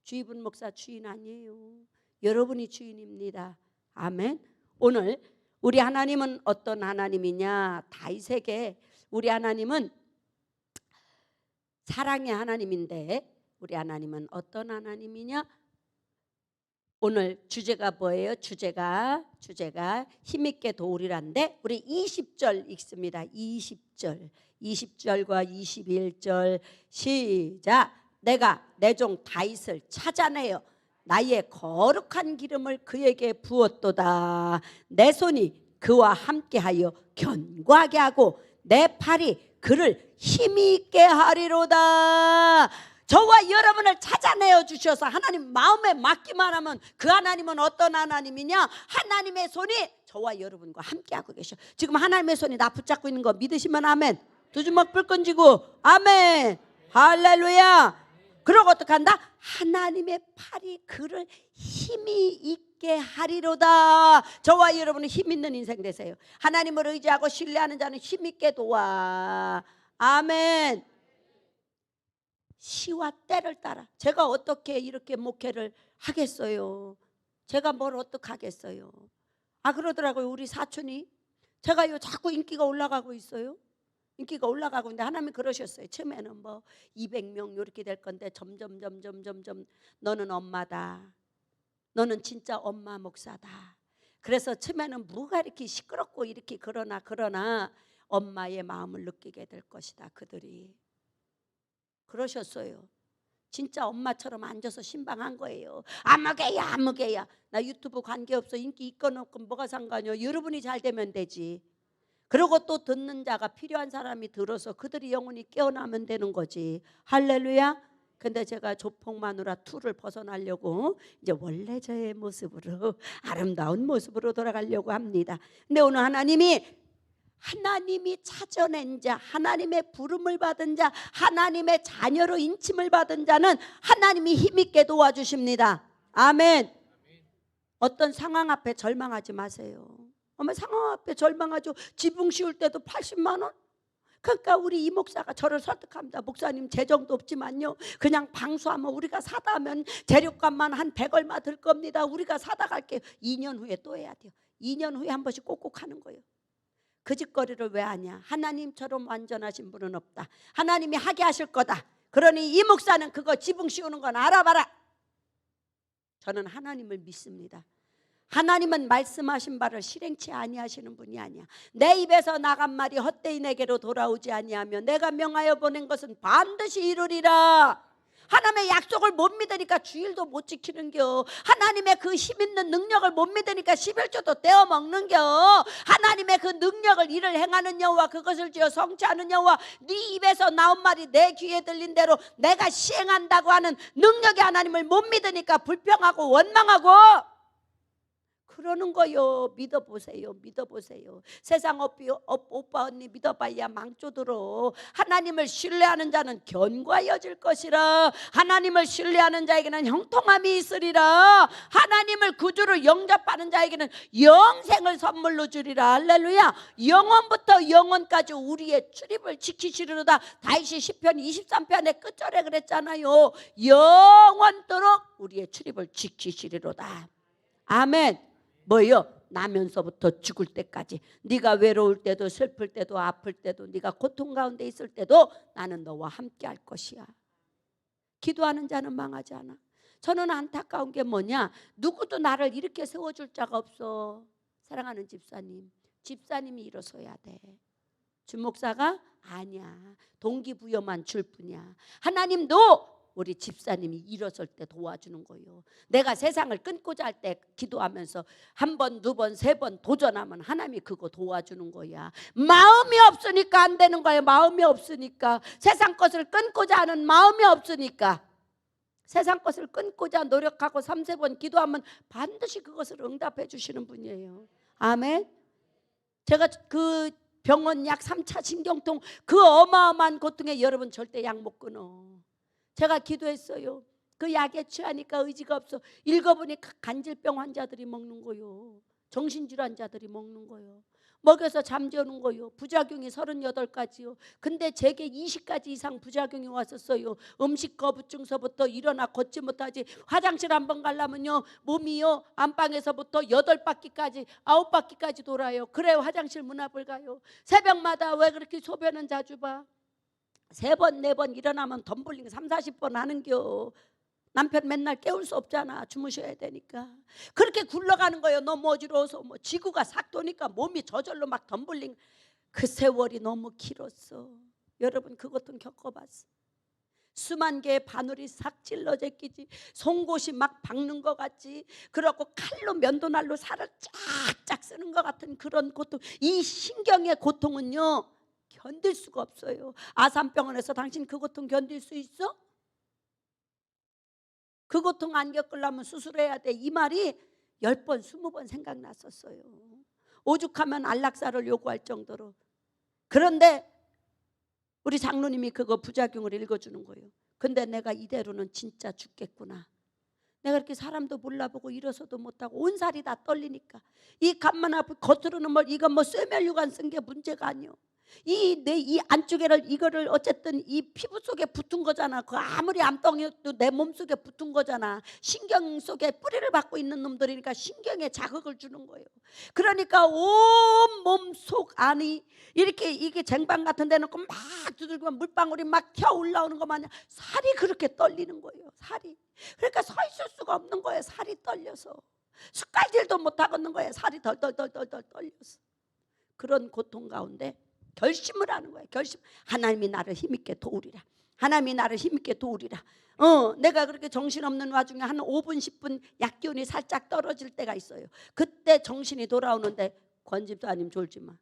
주입은 목사 주인 아니에요. 여러분이 주인입니다. 아멘. 오늘 우리 하나님은 어떤 하나님이냐. 다윗에게 우리 하나님은 사랑의 하나님인데 우리 하나님은 어떤 하나님이냐. 오늘 주제가 뭐예요? 주제가 힘있게 도우리란데 우리 20절 읽습니다. 20절과 21절 시작. 내가 내 종 다윗을 찾아내어 나의 거룩한 기름을 그에게 부었도다. 내 손이 그와 함께하여 견고하게 하고 내 팔이 그를 힘이 있게 하리로다. 저와 여러분을 찾아내어 주셔서 하나님 마음에 맡기만 하면 그 하나님은 어떤 하나님이냐. 하나님의 손이 저와 여러분과 함께하고 계셔. 지금 하나님의 손이 나 붙잡고 있는 거 믿으시면 아멘. 두 주먹 불 끈지고 아멘. 할렐루야. 그러고 어떻게 한다? 하나님의 팔이 그를 힘이 있게 하리로다. 저와 여러분은 힘 있는 인생 되세요. 하나님을 의지하고 신뢰하는 자는 힘 있게 도와. 아멘. 시와 때를 따라 제가 어떻게 이렇게 목회를 하겠어요? 제가 뭘 어떻게 하겠어요? 그러더라고요. 우리 사촌이 제가요 자꾸 인기가 올라가고 있어요. 인기가 올라가고 있는데 하나님이 그러셨어요. 처음에는 뭐 200명 이렇게 될 건데 점점 너는 엄마다. 너는 진짜 엄마 목사다. 그래서 처음에는 뭐가 이렇게 시끄럽고 이렇게 그러나 엄마의 마음을 느끼게 될 것이다. 그들이 그러셨어요. 진짜 엄마처럼 앉아서 신방한 거예요. 아무개야. 나 유튜브 관계없어. 인기 있건 없건 뭐가 상관이요. 여러분이 잘 되면 되지. 그리고 또 듣는 자가 필요한 사람이 들어서 그들이 영혼이 깨어나면 되는 거지. 할렐루야. 근데 제가 조폭 마누라 2를 벗어나려고 이제 원래 저의 모습으로 아름다운 모습으로 돌아가려고 합니다. 근데 오늘 하나님이 찾아낸 자, 하나님의 부름을 받은 자, 하나님의 자녀로 인침을 받은 자는 하나님이 힘있게 도와주십니다. 아멘. 어떤 상황 앞에 절망하지 마세요. 어머, 상황 앞에 절망하죠. 지붕 씌울 때도 80만 원? 그러니까 우리 이 목사가 저를 설득합니다. 목사님 재정도 없지만요, 그냥 방수하면 우리가 사다 하면 재료값만 한 100 얼마 들 겁니다. 우리가 사다 갈게요. 2년 후에 또 해야 돼요. 2년 후에 한 번씩 꼭꼭 하는 거예요. 그 짓거리를 왜 하냐? 하나님처럼 완전하신 분은 없다. 하나님이 하게 하실 거다. 그러니 이 목사는 그거 지붕 씌우는 건 알아봐라. 저는 하나님을 믿습니다. 하나님은 말씀하신 바를 실행치 아니하시는 분이 아니야. 내 입에서 나간 말이 헛되이 내게로 돌아오지 아니하며 내가 명하여 보낸 것은 반드시 이루리라. 하나님의 약속을 못 믿으니까 주일도 못 지키는겨. 하나님의 그 힘있는 능력을 못 믿으니까 11조도 떼어 먹는겨. 하나님의 그 능력을 일을 행하는 여호와, 그것을 지어 성취하는 여호와, 네 입에서 나온 말이 내 귀에 들린 대로 내가 시행한다고 하는 능력의 하나님을 못 믿으니까 불평하고 원망하고 그러는 거요. 믿어보세요. 믿어보세요. 세상 오빠 언니 믿어봐야 망조들어. 하나님을 신뢰하는 자는 견고하여질 것이라. 하나님을 신뢰하는 자에게는 형통함이 있으리라. 하나님을 구주로 영접하는 자에게는 영생을 선물로 주리라. 할렐루야. 영원부터 영원까지 우리의 출입을 지키시리로다. 다윗이 시편 23편의 끝절에 그랬잖아요. 영원토록 우리의 출입을 지키시리로다. 아멘. 뭐요? 나면서부터 죽을 때까지, 네가 외로울 때도 슬플 때도 아플 때도 네가 고통 가운데 있을 때도 나는 너와 함께 할 것이야. 기도하는 자는 망하지 않아. 저는 안타까운 게 뭐냐, 누구도 나를 이렇게 세워줄 자가 없어. 사랑하는 집사님이 일어서야 돼. 주목사가 아니야. 동기부여만 줄 뿐이야. 하나님도 우리 집사님이 일어설 때 도와주는 거예요. 내가 세상을 끊고자 할 때 기도하면서 1번, 2번, 3번 도전하면 하나님이 그거 도와주는 거야. 마음이 없으니까 안 되는 거예요. 마음이 없으니까. 세상 것을 끊고자 하는 마음이 없으니까. 세상 것을 끊고자 노력하고 3, 4번 기도하면 반드시 그것을 응답해 주시는 분이에요. 아멘. 제가 그 병원 약 3차 신경통 그 어마어마한 고통에 여러분 절대 약 못 끊어. 제가 기도했어요. 그 약에 취하니까 의지가 없어. 읽어보니 간질병 환자들이 먹는 거요. 정신질환자들이 먹는 거요. 먹여서 잠재우는 거요. 부작용이 38가지요. 근데 제게 20가지 이상 부작용이 왔었어요. 음식 거부증서부터 일어나 걷지 못하지. 화장실 한번 가려면요, 몸이요 안방에서부터 8바퀴까지 9바퀴까지 돌아요. 그래 화장실 문 앞을 가요. 새벽마다 왜 그렇게 소변은 자주 봐? 3번, 4번 일어나면 덤블링 3, 40번 하는겨. 남편 맨날 깨울 수 없잖아. 주무셔야 되니까. 그렇게 굴러가는 거예요. 너무 어지러워서. 뭐 지구가 싹 도니까 몸이 저절로 막 덤블링. 그 세월이 너무 길었어. 여러분 그것도 겪어봤어. 수만 개의 바늘이 싹 찔러 제끼지. 송곳이 막 박는 것 같지. 그렇고 칼로 면도날로 살을 쫙쫙 쓰는 것 같은 그런 고통. 이 신경의 고통은요 견딜 수가 없어요. 아산병원에서 당신 그 고통 견딜 수 있어? 그 고통 안 겪으려면 수술해야 돼. 이 말이 10번 20번 생각났었어요. 오죽하면 안락사를 요구할 정도로. 그런데 우리 장로님이 그거 부작용을 읽어주는 거예요. 근데 내가 이대로는 진짜 죽겠구나. 내가 이렇게 사람도 몰라보고 일어서도 못하고 온 살이 다 떨리니까. 이 간만 아프 겉으로는 이건 쇠면류관 쓴 게 문제가 아니요. 이 안쪽에를 이거를 어쨌든 이 피부 속에 붙은 거잖아. 그 아무리 암덩이도 내 몸 속에 붙은 거잖아. 신경 속에 뿌리를 받고 있는 놈들이니까 신경에 자극을 주는 거예요. 그러니까 온 몸 속 안이 이렇게 이게 쟁반 같은 데 놓고 막 두들기면 물방울이 막 튀어 올라오는 것 마냥 살이 그렇게 떨리는 거예요. 살이. 그러니까 서 있을 수가 없는 거예요. 살이 떨려서. 숟갈질도 못 하겠는 거예요. 살이 덜덜덜 떨려서. 그런 고통 가운데 결심을 하는 거예요. 결심. 하나님이 나를 힘있게 도우리라. 하나님이 나를 힘있게 도우리라. 내가 그렇게 정신없는 와중에 한 5분 10분 약기운이 살짝 떨어질 때가 있어요. 그때 정신이 돌아오는데 권 집사님 졸지 마.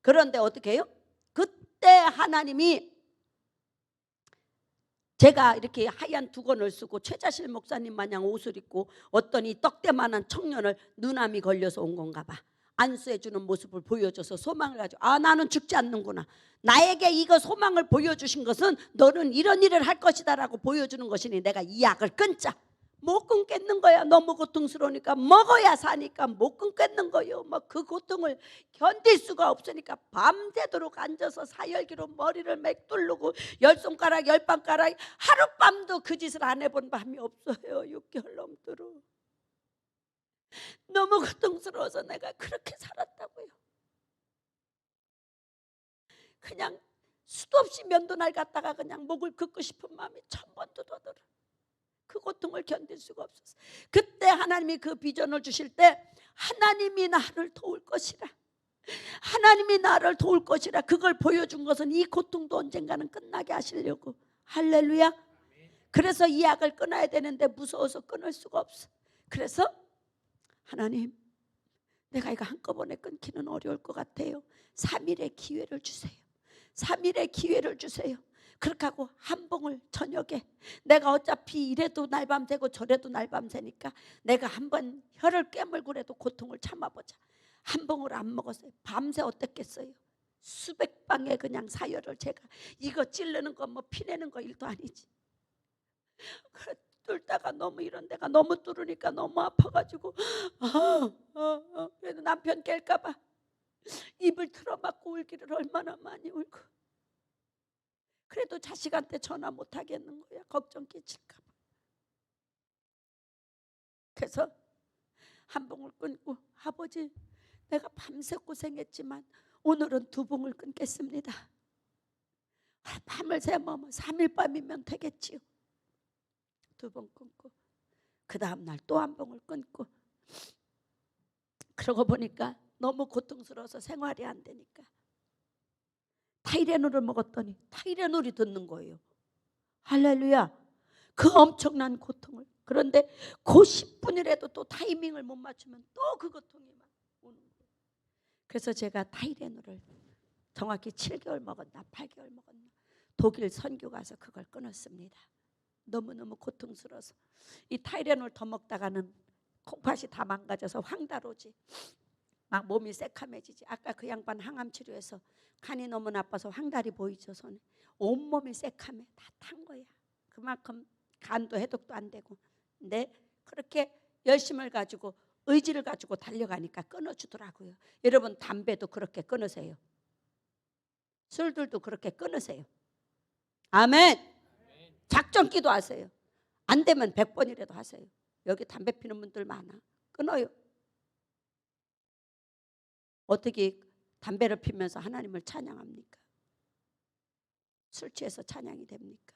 그런데 어떻게 해요? 그때 하나님이 제가 이렇게 하얀 두건을 쓰고 최자실 목사님 마냥 옷을 입고 어떤 이 떡대만한 청년을 눈암이 걸려서 온 건가 봐. 안수해주는 모습을 보여줘서 소망을 가지고 나는 죽지 않는구나. 나에게 이거 소망을 보여주신 것은 너는 이런 일을 할 것이다 라고 보여주는 것이니 내가 이 약을 끊자. 못 끊겠는 거야. 너무 고통스러우니까. 먹어야 사니까 못 끊겠는 거요. 막 그 고통을 견딜 수가 없으니까 밤새도록 앉아서 사열기로 머리를 맥두르고 10손가락 10방가락 하룻밤도 그 짓을 안 해본 밤이 없어요. 6개월 넘도록. 너무 고통스러워서 내가 그렇게 살았다고요. 그냥 수도 없이 면도날 갔다가 그냥 목을 긋고 싶은 마음이 1000번도 더 들어. 그 고통을 견딜 수가 없었어요. 그때 하나님이 그 비전을 주실 때 하나님이 나를 도울 것이라, 하나님이 나를 도울 것이라 그걸 보여준 것은 이 고통도 언젠가는 끝나게 하시려고. 할렐루야. 그래서 이 약을 끊어야 되는데 무서워서 끊을 수가 없어. 그래서 하나님, 내가 이거 한꺼번에 끊기는 어려울 것 같아요. 3일의 기회를 주세요. 3일의 기회를 주세요. 그렇게 하고 한 봉을 저녁에, 내가 어차피 이래도 날밤새고 저래도 날밤새니까 내가 한번 혀를 깨물고라도 고통을 참아보자. 한 봉을 안 먹었어요. 밤새 어땠겠어요? 수백 방의 그냥 사열을 제가 이거 찌르는 거 뭐 피내는 거 일도 아니지. 뚫다가 너무 이런 데가 너무 뚫으니까 너무 아파가지고 그래도 남편 깰까봐 입을 틀어막고 울기를 얼마나 많이 울고, 그래도 자식한테 전화 못 하겠는 거야. 걱정 끼칠까 봐. 그래서 한 봉을 끊고, 아버지 내가 밤새 고생했지만 오늘은 2봉을 끊겠습니다. 밤을 새면 3일 밤이면 되겠지요. 2봉 끊고 그 다음날 또 한 봉을 끊고, 그러고 보니까 너무 고통스러워서 생활이 안 되니까 타이레놀을 먹었더니 타이레놀이 듣는 거예요. 할렐루야. 그 엄청난 고통을. 그런데 그 10분이라도 또 타이밍을 못 맞추면 또 그 고통이 막 오는 거예요. 그래서 제가 타이레놀을 정확히 7개월 먹었나 8개월 먹었나 독일 선교 가서 그걸 끊었습니다. 너무너무 고통스러워서. 이 타이레놀 더 먹다가는 콩팥이 다 망가져서 황달오지. 막 몸이 새카매지지. 아까 그 양반 항암 치료해서 간이 너무 나빠서 황달이 보이죠. 손에 온몸이 새카매. 다 탄 거야. 그만큼 간도 해독도 안 되고. 근데 그렇게 열심을 가지고 의지를 가지고 달려가니까 끊어주더라고요. 여러분 담배도 그렇게 끊으세요. 술들도 그렇게 끊으세요. 아멘. 작전 기도하세요. 안 되면 100번이라도 하세요. 여기 담배 피는 분들 많아. 끊어요. 어떻게 담배를 피면서 하나님을 찬양합니까? 술 취해서 찬양이 됩니까?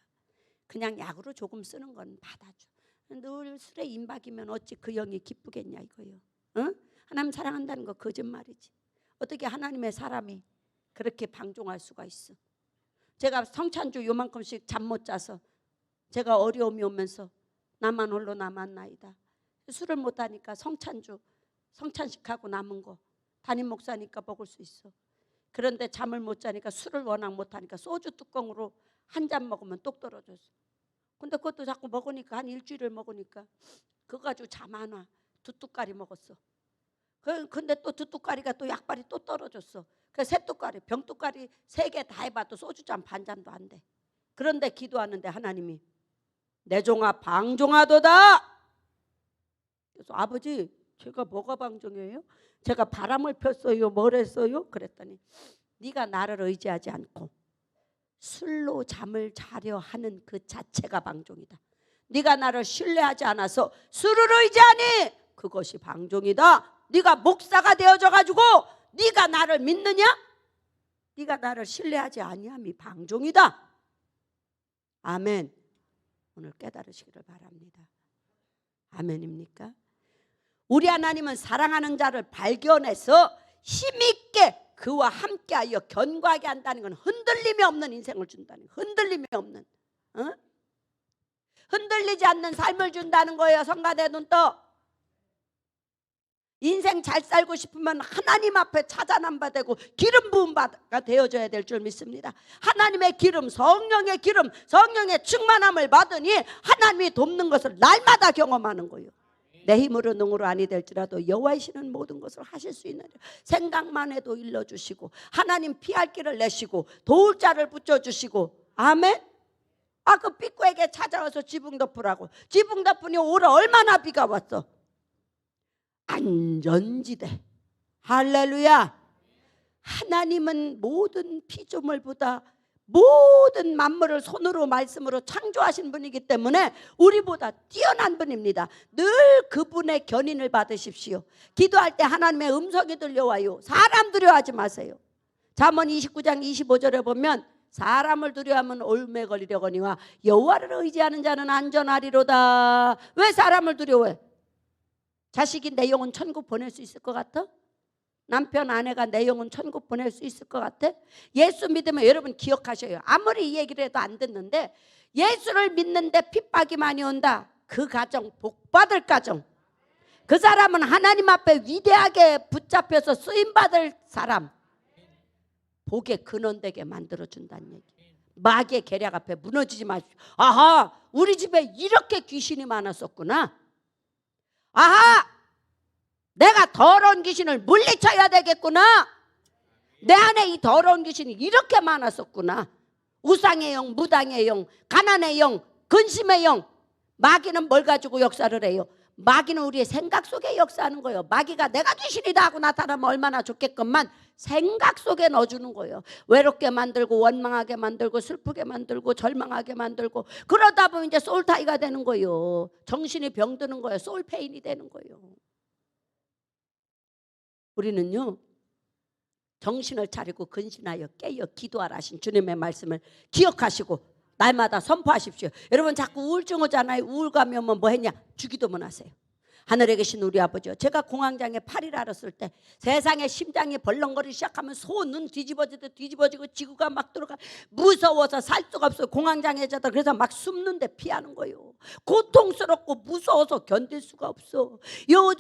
그냥 약으로 조금 쓰는 건 받아줘. 늘 술에 임박이면 어찌 그 영이 기쁘겠냐 이거요. 응? 하나님 사랑한다는 거 거짓말이지. 어떻게 하나님의 사람이 그렇게 방종할 수가 있어? 제가 성찬주 요만큼씩 잠 못 자서 제가 어려움이 오면서 나만 홀로 남았나이다. 술을 못하니까 성찬식하고 남은 거 담임 목사니까 먹을 수 있어. 그런데 잠을 못 자니까 술을 워낙 못하니까 소주 뚜껑으로 한 잔 먹으면 똑 떨어졌어. 근데 그것도 자꾸 먹으니까 한 일주일을 먹으니까 그거 가지고 잠 안 와. 2뚜까리 먹었어. 근데 또 2뚜까리가 또 약발이 또 떨어졌어. 그래서 3뚜까리 병뚜까리 3개 다 해봐도 소주잔 반잔도 안 돼. 그런데 기도하는데 하나님이 내 종아 방종하도다. 그래서 아버지 제가 뭐가 방종이에요? 제가 바람을 폈어요? 뭘 했어요? 그랬더니 네가 나를 의지하지 않고 술로 잠을 자려 하는 그 자체가 방종이다. 네가 나를 신뢰하지 않아서 술을 의지하니 그것이 방종이다. 네가 목사가 되어져 가지고 네가 나를 믿느냐? 네가 나를 신뢰하지 아니함이 방종이다. 아멘. 오늘 깨달으시기를 바랍니다. 아멘입니까? 우리 하나님은 사랑하는 자를 발견해서 힘있게 그와 함께하여 견고하게 한다는 건 흔들림이 없는 인생을 준다는 거예요. 흔들림이 없는, 흔들리지 않는 삶을 준다는 거예요. 성가대 눈 떠. 인생 잘 살고 싶으면 하나님 앞에 찾아남바 되고 기름 부은 바가 되어져야 될 줄 믿습니다. 하나님의 기름, 성령의 기름, 성령의 충만함을 받으니 하나님이 돕는 것을 날마다 경험하는 거예요. 내 힘으로 능으로 아니 될지라도 여호와이시는 모든 것을 하실 수 있는 생각만 해도 일러주시고 하나님 피할 길을 내시고 도울 자를 붙여주시고 아멘. 그 삐꾸에게 찾아와서 지붕 덮으라고. 지붕 덮으니 올해 얼마나 비가 왔어. 안전지대. 할렐루야. 하나님은 모든 피조물보다 모든 만물을 손으로 말씀으로 창조하신 분이기 때문에 우리보다 뛰어난 분입니다. 늘 그분의 견인을 받으십시오. 기도할 때 하나님의 음성이 들려와요. 사람 두려워하지 마세요. 잠언 29장 25절에 보면 사람을 두려워하면 올매 걸리려거니와 여호와를 의지하는 자는 안전하리로다. 왜 사람을 두려워해? 자식이 내 영혼 천국 보낼 수 있을 것 같아? 남편 아내가 내 영혼 천국 보낼 수 있을 것 같아? 예수 믿으면 여러분 기억하셔요. 아무리 이 얘기를 해도 안 듣는데 예수를 믿는데 핍박이 많이 온다. 그 가정 복받을 가정. 그 사람은 하나님 앞에 위대하게 붙잡혀서 쓰임받을 사람. 복의 근원되게 만들어준다는 얘기. 마귀의 계략 앞에 무너지지 마십시오. 아하, 우리 집에 이렇게 귀신이 많았었구나. 아하, 내가 더러운 귀신을 물리쳐야 되겠구나. 내 안에 이 더러운 귀신이 이렇게 많았었구나. 우상의 영, 무당의 영, 가난의 영, 근심의 영. 마귀는 뭘 가지고 역사를 해요? 마귀는 우리의 생각 속에 역사하는 거예요. 마귀가 내가 귀신이다 하고 나타나면 얼마나 좋겠건만 생각 속에 넣어주는 거예요. 외롭게 만들고 원망하게 만들고 슬프게 만들고 절망하게 만들고 그러다 보면 이제 소울타이가 되는 거예요. 정신이 병드는 거예요. 소울페인이 되는 거예요. 우리는요 정신을 차리고 근신하여 깨어 기도하라 하신 주님의 말씀을 기억하시고 날마다 선포하십시오. 여러분 자꾸 우울증 오잖아요. 우울감이 오면 뭐 했냐? 주기도문 하세요. 하늘에 계신 우리 아버지요, 제가 공황장애 8일 앓았을 때 세상에 심장이 벌렁거리기 시작하면 눈 뒤집어지듯 뒤집어지고 지구가 막 들어가 무서워서 살 수가 없어요. 공황장애자들 그래서 막 숨는데 피하는 거예요. 고통스럽고 무서워서 견딜 수가 없어.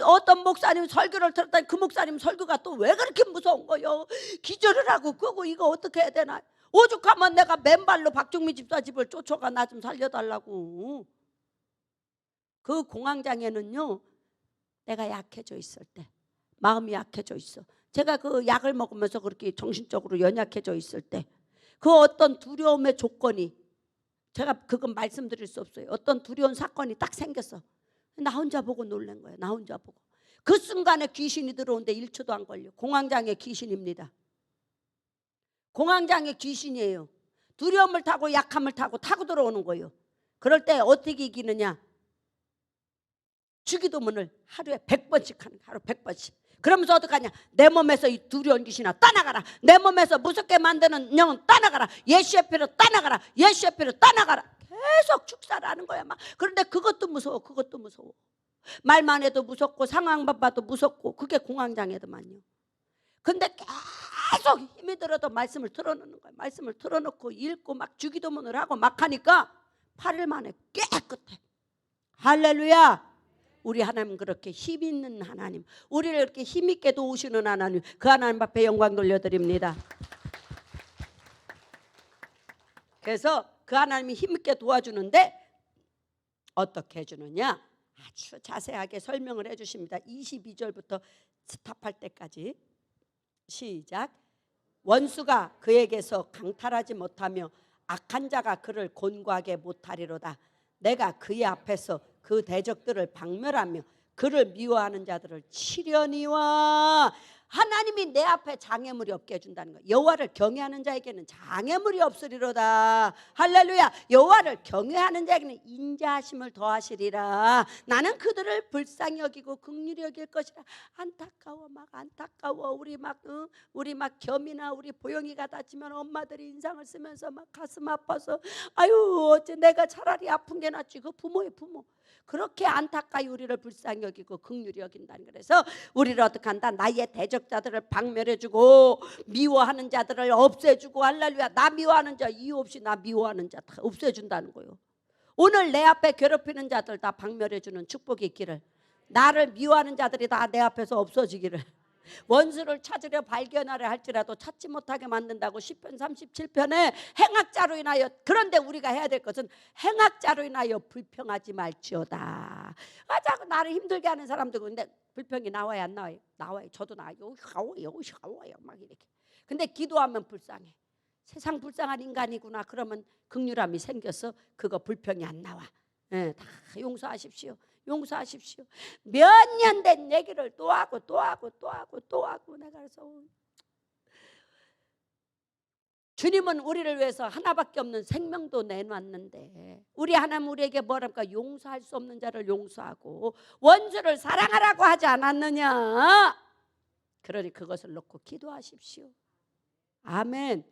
어떤 목사님 설교를 들었더니 그 목사님 설교가 또 왜 그렇게 무서운 거예요? 기절을 하고 끄고 이거 어떻게 해야 되나? 오죽하면 내가 맨발로 박종미 집사 집을 쫓아가 나 좀 살려달라고. 그 공황장애는요 내가 약해져 있을 때, 마음이 약해져 있어. 제가 그 약을 먹으면서 그렇게 정신적으로 연약해져 있을 때 그 어떤 두려움의 조건이, 제가 그건 말씀드릴 수 없어요. 어떤 두려운 사건이 딱 생겼어. 나 혼자 보고 놀란 거예요. 나 혼자 보고. 그 순간에 귀신이 들어오는데 1초도 안 걸려. 공황장애 귀신입니다. 공황장애 귀신이에요. 두려움을 타고 약함을 타고 들어오는 거예요. 그럴 때 어떻게 이기느냐? 주기도문을 하루에 100번씩 하는 거야. 하루 100번씩. 그러면서 어떡하냐? 내 몸에서 이 두려운 귀신아 떠나가라. 내 몸에서 무섭게 만드는 영은 떠나가라. 예수의 피로 떠나가라. 예수의 피로 떠나가라. 계속 축사를 하는 거야 막. 그런데 그것도 무서워. 그것도 무서워. 말만 해도 무섭고 상황만 봐도 무섭고 그게 공황장애더만요. 근데 계속 힘이 들어도 말씀을 틀어놓는 거야. 말씀을 틀어놓고 읽고 막 주기도문을 하고 막 하니까 8일 만에 깨끗해. 할렐루야. 우리 하나님 그렇게 힘 있는 하나님, 우리를 이렇게 힘 있게 도우시는 하나님, 그 하나님 앞에 영광 돌려드립니다. 그래서 그 하나님이 힘 있게 도와주는데 어떻게 해주느냐? 아주 자세하게 설명을 해주십니다. 22절부터 스탑할 때까지. 시작. 원수가 그에게서 강탈하지 못하며 악한 자가 그를 곤고하게 못하리로다. 내가 그의 앞에서 그 대적들을 박멸하며 그를 미워하는 자들을 치려니와. 하나님이 내 앞에 장애물이 없게 해준다는 거예요. 여호와를 경외하는 자에게는 장애물이 없으리로다. 할렐루야. 여호와를 경외하는 자에게는 인자하심을 더하시리라. 나는 그들을 불쌍히 여기고 긍휼히 여길 것이라. 안타까워 막 안타까워. 우리 막 겸이나 우리 보영이가 다치면 엄마들이 인상을 쓰면서 막 가슴 아파서 아유 어째 내가 차라리 아픈 게 낫지. 그 부모의 부모. 그렇게 안타까이 우리를 불쌍히 여기고 긍휼히 여긴다는. 그래서 우리를 어떻게 한다? 나의 대적자들을 박멸해주고 미워하는 자들을 없애주고. 할렐루야. 나 미워하는 자 이유 없이 나 미워하는 자 다 없애준다는 거예요. 오늘 내 앞에 괴롭히는 자들 다 박멸해주는 축복이 있기를 나를 미워하는 자들이 다 내 앞에서 없어지기를. 원수를 찾으려 발견하려 할지라도 찾지 못하게 만든다고 시편 37편에 행악자로 인하여. 그런데 우리가 해야 될 것은 행악자로 인하여 불평하지 말지어다. 자꾸 나를 힘들게 하는 사람들, 근데 불평이 나와요 안 나와요? 나와요. 저도 나와요. 여기 가와요 막 이렇게. 근데 기도하면 불쌍해. 세상 불쌍한 인간이구나. 그러면 극률함이 생겨서 그거 불평이 안 나와. 다 용서하십시오. 용서하십시오. 몇 년 된 얘기를 또 하고 내가 그래서 주님은 우리를 위해서 하나밖에 없는 생명도 내놨는데 우리 하나님 우리에게 뭐랄까 용서할 수 없는 자를 용서하고 원수를 사랑하라고 하지 않았느냐. 그러니 그것을 놓고 기도하십시오. 아멘.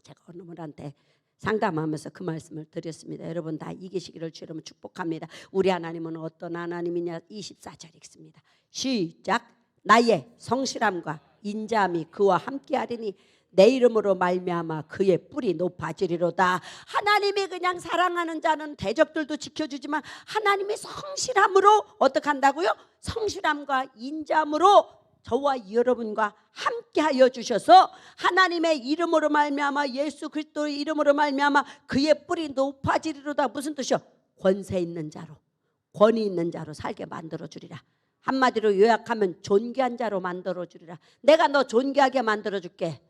제가 어느 분한테 상담하면서 그 말씀을 드렸습니다. 여러분 다 이기시기를 주여로 축복합니다. 우리 하나님은 어떤 하나님이냐. 24절 읽습니다. 시작. 나의 성실함과 인자함이 그와 함께하리니 내 이름으로 말미암아 그의 뿔이 높아지리로다. 하나님이 그냥 사랑하는 자는 대적들도 지켜주지만 하나님이 성실함으로 어떻게 한다고요? 성실함과 인자함으로 저와 여러분과 함께하여 주셔서 하나님의 이름으로 말미암아 예수 그리스도의 이름으로 말미암아 그의 뿔이 높아지리로다. 무슨 뜻이요? 권세 있는 자로, 권위 있는 자로 살게 만들어 주리라. 한마디로 요약하면 존귀한 자로 만들어 주리라. 내가 너 존귀하게 만들어 줄게.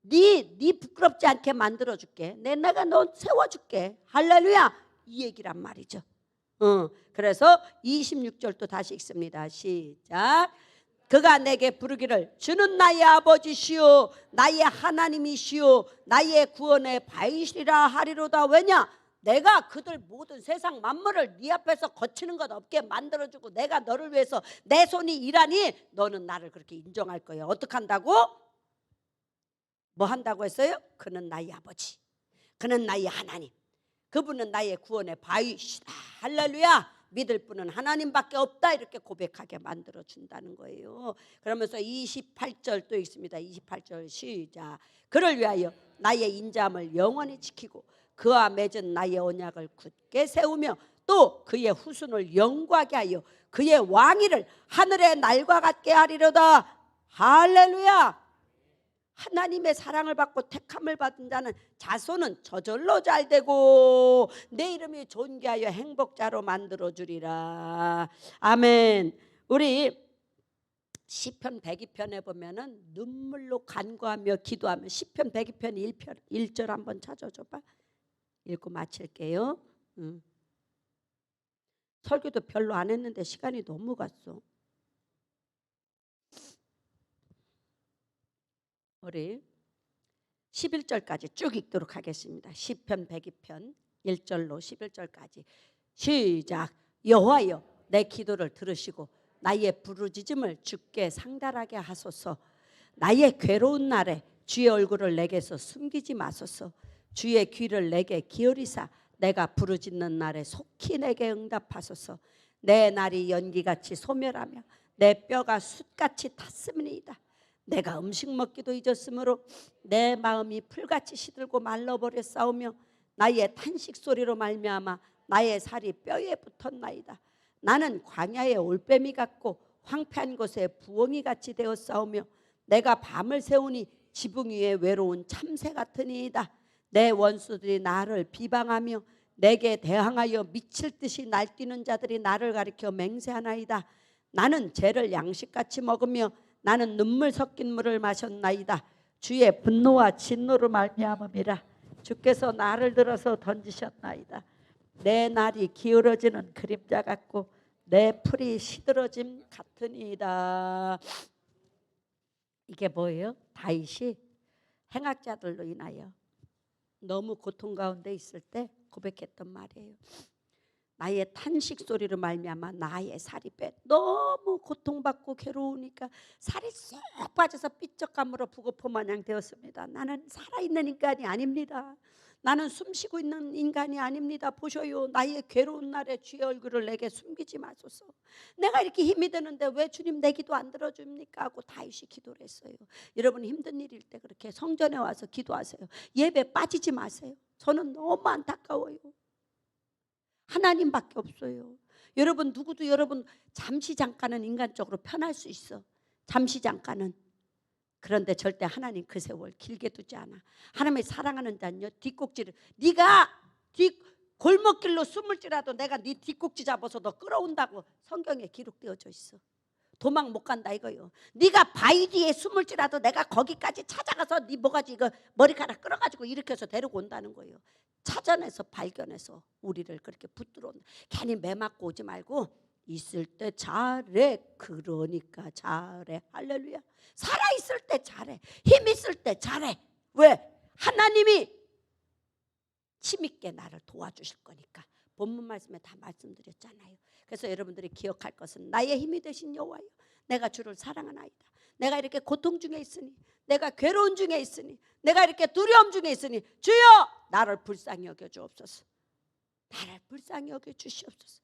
네 부끄럽지 않게 만들어 줄게. 내가 너 세워 줄게. 할렐루야. 이 얘기란 말이죠. 그래서 26절도 다시 읽습니다. 시작. 그가 내게 부르기를 주는 나의 아버지시오 나의 하나님이시오 나의 구원의 바위시리라 하리로다. 왜냐? 내가 그들 모든 세상 만물을 네 앞에서 거치는 것 없게 만들어주고 내가 너를 위해서 내 손이 일하니 너는 나를 그렇게 인정할 거예요. 어떻게 한다고? 뭐 한다고 했어요? 그는 나의 아버지, 그는 나의 하나님, 그분은 나의 구원의 바위시다. 할렐루야. 믿을 분은 하나님밖에 없다. 이렇게 고백하게 만들어준다는 거예요. 그러면서 28절 또 읽습니다. 28절 시작. 그를 위하여 나의 인자함을 영원히 지키고 그와 맺은 나의 언약을 굳게 세우며 또 그의 후손을 영구하게 하여 그의 왕위를 하늘의 날과 같게 하리로다. 할렐루야. 하나님의 사랑을 받고 택함을 받은 자는 자손은 저절로 잘되고 내 이름이 존귀하여 행복자로 만들어주리라. 아멘. 우리 시편 102편에 보면은 눈물로 간구하며 기도하며 시편 102편 1절 한번 찾아줘봐. 읽고 마칠게요. 설교도 별로 안 했는데 시간이 너무 갔어. 우리 11절까지 쭉 읽도록 하겠습니다. 시편 102편 1절로 11절까지 시작. 여호와여 내 기도를 들으시고 나의 부르짖음을 주께 상달하게 하소서. 나의 괴로운 날에 주의 얼굴을 내게서 숨기지 마소서. 주의 귀를 내게 기울이사 내가 부르짖는 날에 속히 내게 응답하소서. 내 날이 연기같이 소멸하며 내 뼈가 숯같이 탔음이니이다. 내가 음식 먹기도 잊었으므로 내 마음이 풀같이 시들고 말라버렸사오며 나의 탄식 소리로 말미암아 나의 살이 뼈에 붙었나이다. 나는 광야의 올빼미 같고 황폐한 곳에 부엉이같이 되었사오며 내가 밤을 새우니 지붕 위에 외로운 참새 같으니이다. 내 원수들이 나를 비방하며 내게 대항하여 미칠 듯이 날뛰는 자들이 나를 가리켜 맹세하나이다. 나는 죄를 양식같이 먹으며 나는 눈물 섞인 물을 마셨나이다. 주의 분노와 진노로 말미암음이라. 주께서 나를 들어서 던지셨나이다. 내 날이 기울어지는 그림자 같고 내 풀이 시들어짐 같으니이다. 이게 뭐예요? 다윗이 행악자들로 인하여 너무 고통 가운데 있을 때 고백했던 말이에요. 나의 탄식 소리로 말미암아 나의 살이 너무 고통받고 괴로우니까 살이 쏙 빠져서 삐쩍감으로 부고포 마냥 되었습니다. 나는 살아있는 인간이 아닙니다. 나는 숨쉬고 있는 인간이 아닙니다. 보셔요. 나의 괴로운 날에 주의 얼굴을 내게 숨기지 마소서. 내가 이렇게 힘이 드는데 왜 주님 내 기도 안 들어줍니까? 하고 다윗이 기도를 했어요. 여러분 힘든 일일 때 그렇게 성전에 와서 기도하세요. 예배 빠지지 마세요. 저는 너무 안타까워요. 하나님밖에 없어요. 여러분 누구도 여러분 잠시 잠깐은 인간적으로 편할 수 있어. 잠시 잠깐은. 그런데 절대 하나님 그 세월 길게 두지 않아. 하나님의 사랑하는 자는요 뒷꼭지를 네가 골목길로 숨을지라도 내가 네 뒷꼭지 잡아서 너 끌어온다고 성경에 기록되어져 있어. 도망 못 간다 이거요. 네가 바위 뒤에 숨을지라도 내가 거기까지 찾아가서 네 뭐가지 이거 머리카락 끌어가지고 일으켜서 데리고 온다는 거예요. 찾아내서 발견해서 우리를 그렇게 붙들어 온다. 괜히 매 맞고 오지 말고 있을 때 잘해. 그러니까 잘해. 할렐루야. 살아있을 때 잘해. 힘 있을 때 잘해. 왜? 하나님이 힘있게 나를 도와주실 거니까. 본문 말씀에 다 말씀드렸잖아요. 그래서 여러분들이 기억할 것은 나의 힘이 되신 여호와여, 내가 주를 사랑하나이다. 내가 이렇게 고통 중에 있으니, 내가 괴로운 중에 있으니, 내가 이렇게 두려움 중에 있으니 주여 나를 불쌍히 여겨 주옵소서. 나를 불쌍히 여겨 주시옵소서.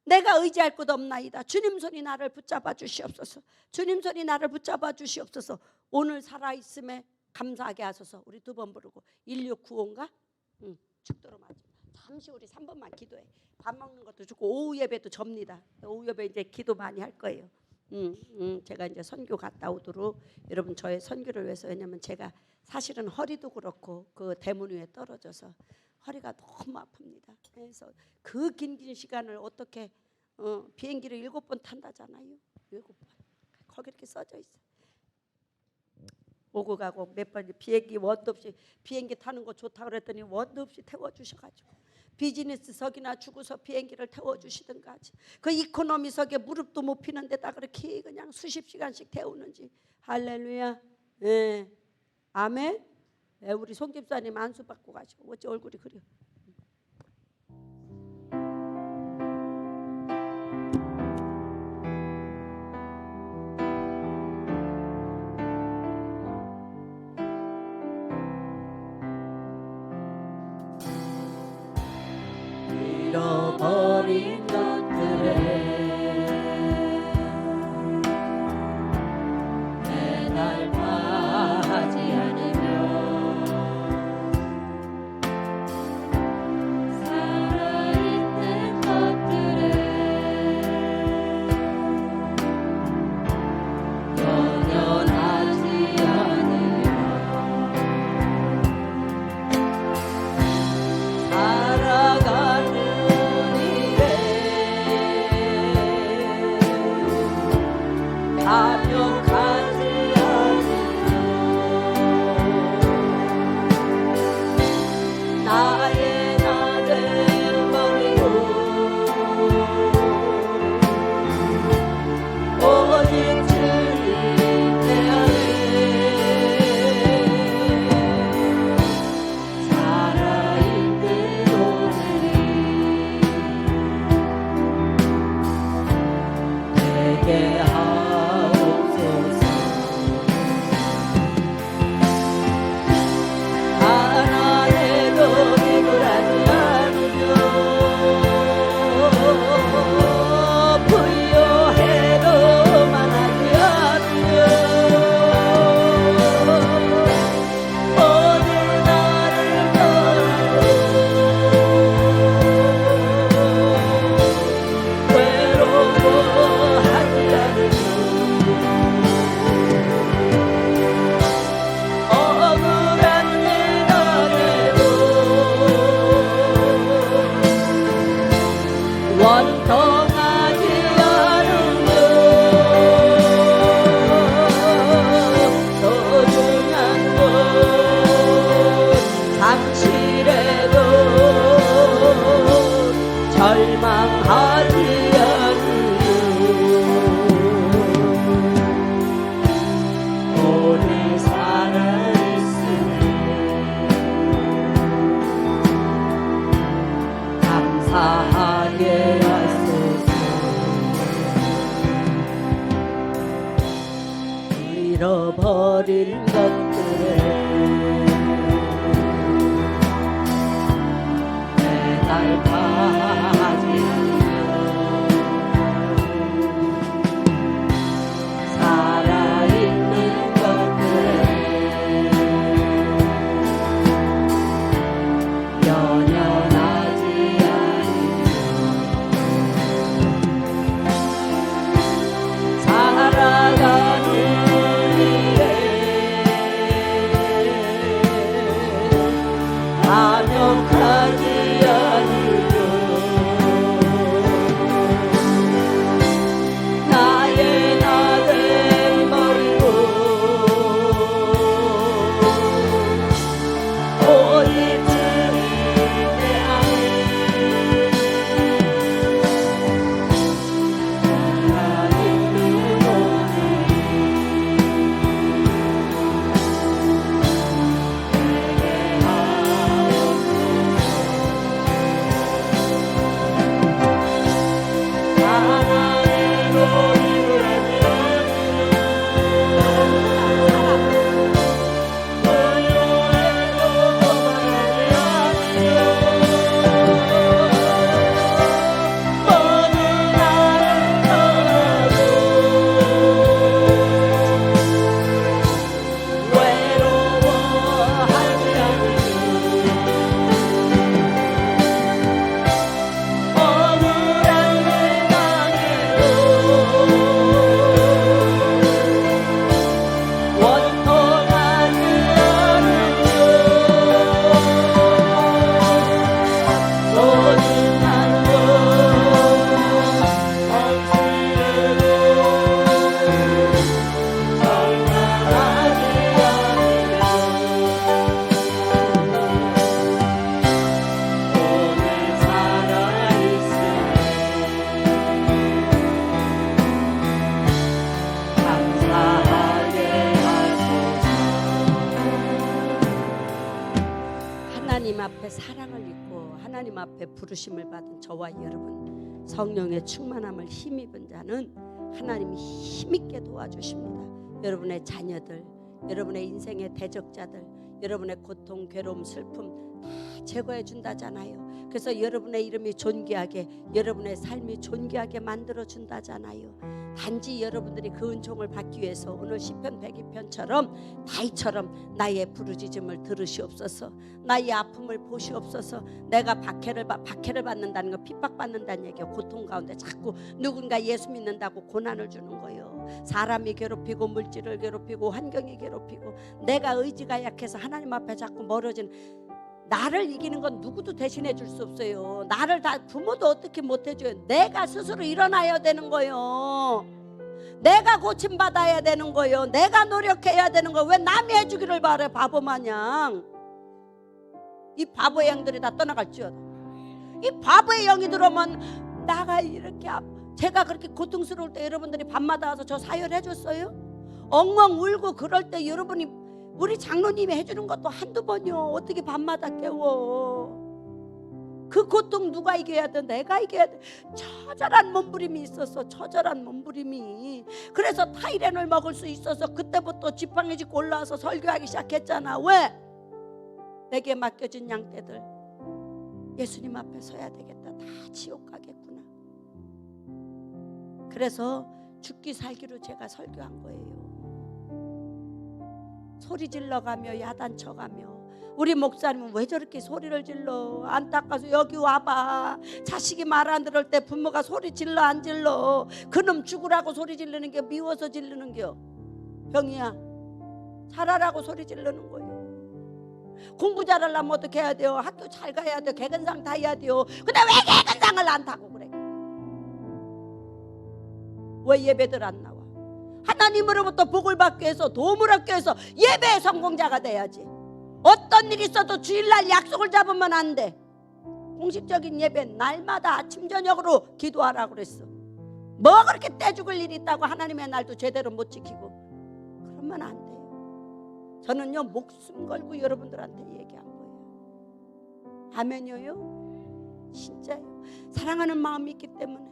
내가 의지할 곳 없나이다. 주님 손이 나를 붙잡아 주시옵소서. 주님 손이 나를 붙잡아 주시옵소서. 오늘 살아있음에 감사하게 하소서. 우리 두 번 부르고 1695인가? 죽도록 맞아. 잠시 우리 3번만 기도해. 밥 먹는 것도 좋고 오후 예배도 접니다. 오후 예배 이제 기도 많이 할 거예요. 제가 이제 선교 갔다 오도록 여러분 저의 선교를 위해서. 왜냐면 제가 사실은 허리도 그렇고 그 대문 위에 떨어져서 허리가 너무 아픕니다. 그래서 그 긴 시간을 어떻게 비행기를 7번 탄다잖아요. 7번. 거기 이렇게 써져 있어. 오고 가고 몇 번 비행기 원도 없이 비행기 타는 거 좋다 그랬더니 원도 없이 태워주셔가지고 비즈니스석이나 주고서 비행기를 태워주시든가 하지. 그 이코노미석에 무릎도 못 피는 데다 그렇게 그냥 수십 시간씩 태우는지. 할렐루야. 예. 아멘. 예, 우리 송 집사님 안수 받고 가시고 어째 얼굴이 그려. 잃어버린 것들에 매달하지 않으며 살아있는 것들에 연연하지 않으며 살아가는 감격하지 않으며 나의 나를 버리고 오직 주님 내 안에 살아있는 오늘이 내게 원통하지 않으며 소중한 것 상실해도 절망하지 않으며 오늘 살아있으니 감사하게 잃어버린 것들에 매달하지 않으며 살아있는 것들에 연연하지 않으며 사랑을 입고 하나님 앞에 부르심을 받은 저와 여러분, 성령의 충만함을 힘입은 자는 하나님이 힘있게 도와주십니다. 여러분의 자녀들, 여러분의 인생의 대적자들, 여러분의 고통, 괴로움, 슬픔 다 제거해 준다잖아요. 그래서 여러분의 이름이 존귀하게, 여러분의 삶이 존귀하게 만들어 준다잖아요. 단지 여러분들이 그 은총을 받기 위해서 오늘 시편 102편처럼 다윗처럼 나의 부르짖음을 들으시옵소서, 나의 아픔을 보시옵소서. 내가 박해를 받는다는 건 핍박받는다는 얘기야. 고통 가운데 자꾸 누군가 예수 믿는다고 고난을 주는 거예요. 사람이 괴롭히고 물질을 괴롭히고 환경이 괴롭히고 내가 의지가 약해서 하나님 앞에 자꾸 멀어지는, 나를 이기는 건 누구도 대신해 줄 수 없어요. 나를 다 부모도 어떻게 못 해줘요. 내가 스스로 일어나야 되는 거예요. 내가 고침받아야 되는 거예요. 내가 노력해야 되는 거예요. 왜 남이 해주기를 바래, 바보 마냥. 이 바보의 영들이 다 떠나갈지어다. 이 바보의 영이 들어오면 나가 이렇게 제가 그렇게 고통스러울 때 여러분들이 밤마다 와서 저 사열 해줬어요? 엉엉 울고 그럴 때 여러분이, 우리 장로님이 해주는 것도 한두 번이요. 어떻게 밤마다 깨워? 그 고통 누가 이겨야 돼? 내가 이겨야 돼. 처절한 몸부림이 있었어. 처절한 몸부림이. 그래서 타이레놀 먹을 수 있어서 그때부터 지팡이 짚고 올라와서 설교하기 시작했잖아. 왜? 내게 맡겨진 양떼들 예수님 앞에 서야 되겠다. 다 지옥 가겠구나. 그래서 죽기 살기로 제가 설교한 거예요. 소리 질러가며 야단쳐가며. 우리 목사님은 왜 저렇게 소리를 질러? 안타까워서 여기 와봐. 자식이 말 안 들을 때 부모가 소리 질러 안 질러? 그놈 죽으라고 소리 지르는 게 미워서 지르는 겨? 병이야. 잘하라고 소리 지르는 거예요. 공부 잘하려면 어떻게 해야 돼요? 학교 잘 가야 돼요. 개근상 타야 돼요. 근데 왜 개근상을 안 타고 그래? 왜 예배들 안 나와? 하나님으로부터 복을 받기 위해서, 도움을 얻기 위해서 예배의 성공자가 돼야지. 어떤 일이 있어도 주일날 약속을 잡으면 안 돼. 공식적인 예배 날마다 아침 저녁으로 기도하라고 그랬어. 뭐 그렇게 떼죽을 일이 있다고 하나님의 날도 제대로 못 지키고 그러면 안 돼요. 저는요 목숨 걸고 여러분들한테 얘기한 거예요. 아멘이요? 진짜요. 사랑하는 마음이 있기 때문에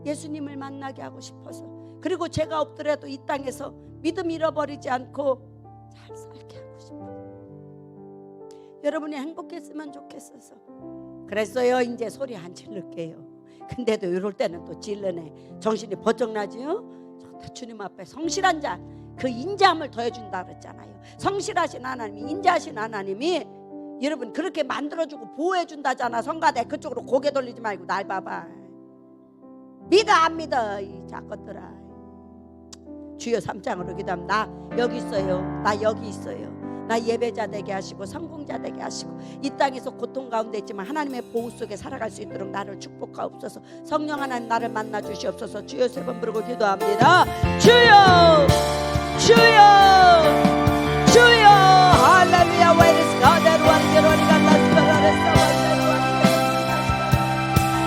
예수님을 만나게 하고 싶어서, 그리고 제가 없더라도 이 땅에서 믿음 잃어버리지 않고 잘 살게 하고 싶어요. 여러분이 행복했으면 좋겠어서 그랬어요. 이제 소리 안 질를게요. 근데도 이럴 때는 또 질르네. 정신이 번쩍 나지요. 좋다. 주님 앞에 성실한 자, 그 인자함을 더해준다 그랬잖아요. 성실하신 하나님이, 인자하신 하나님이 여러분 그렇게 만들어주고 보호해준다잖아. 성가대 그쪽으로 고개 돌리지 말고 날 봐봐. 믿어 안 믿어 이 작것들아. 주여 3장으로 기도하면 나 여기 있어요. 나 여기 있어요. 나 예배자 되게 하시고 성공자 되게 하시고 이 땅에서 고통 가운데 있지만 하나님의 보호 속에 살아갈 수 있도록 나를 축복하옵소서. 성령 하나님 나를 만나 주시옵소서. 주여 3번 부르고 기도합니다. 주여 주여 주여 할렐루야.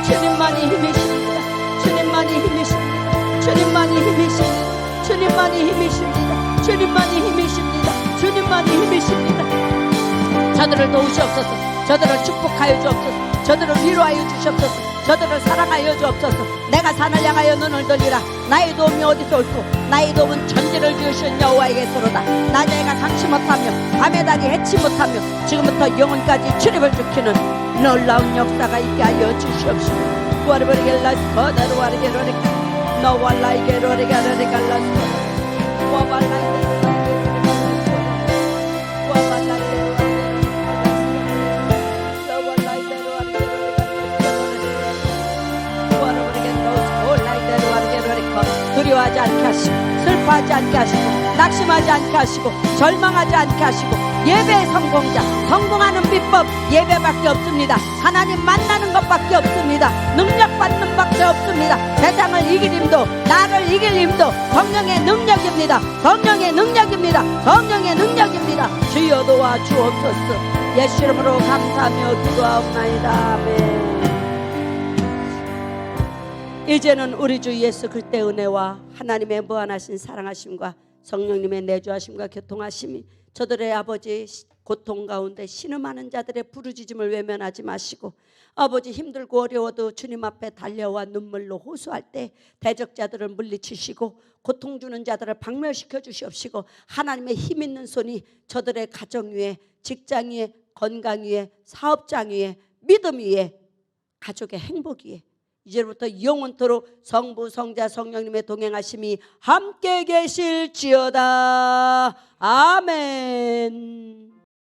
주님만이 힘이십니다. 주님만이 힘이십니다. 주님만이 힘이십니다. 주님만이 힘이십니다. 주님만이 힘이십니다. 주님만이 힘이십니다. 저들을 도우시옵소서. 저들을 축복하여 주옵소서. 저들을 위로하여 주시옵소서. 저들을 사랑하여 주옵소서. 내가 산을 향하여 눈을 돌리라. 나의 도움이 어디서 올꼬? 나의 도움은 천지를 지으신 여호와에게서로다. 낮에가 강치 못하며 밤의 달이 해치 못하며 지금부터 영혼까지 출입을 지키는 놀라운 역사가 있게 하여 주시옵소서. 구하르버리겔라스 거다루와르게로리카 너왈라이게로리가르리갈라스 와발라이게 두려워하지 않게 하시고 슬퍼하지 않게 하시고 낙심하지 않게 하시고 절망하지 않게 하시고 예배의 성공자, 성공하는 비법 예배밖에 없습니다. 하나님 만나는 것밖에 없습니다. 능력받는 밖에 없습니다. 세상을 이길 힘도 나를 이길 힘도 성령의 능력입니다. 성령의 능력입니다. 성령의 능력입니다. 주여 도와주옵소서. 예수 이름으로 감사하며 기도하옵나이다. 아멘. 이제는 우리 주 예수 그리스도의 은혜와 하나님의 무한하신 사랑하심과 성령님의 내주하심과 교통하심이 저들의 아버지 고통 가운데 신음하는 자들의 부르짖음을 외면하지 마시고 아버지 힘들고 어려워도 주님 앞에 달려와 눈물로 호소할 때 대적자들을 물리치시고 고통 주는 자들을 박멸시켜 주시옵시고 하나님의 힘 있는 손이 저들의 가정 위에 직장 위에 건강 위에 사업장 위에 믿음 위에 가족의 행복 위에 이제부터 영원토록 성부 성자 성령님의 동행하심이 함께 계실지어다. 아멘.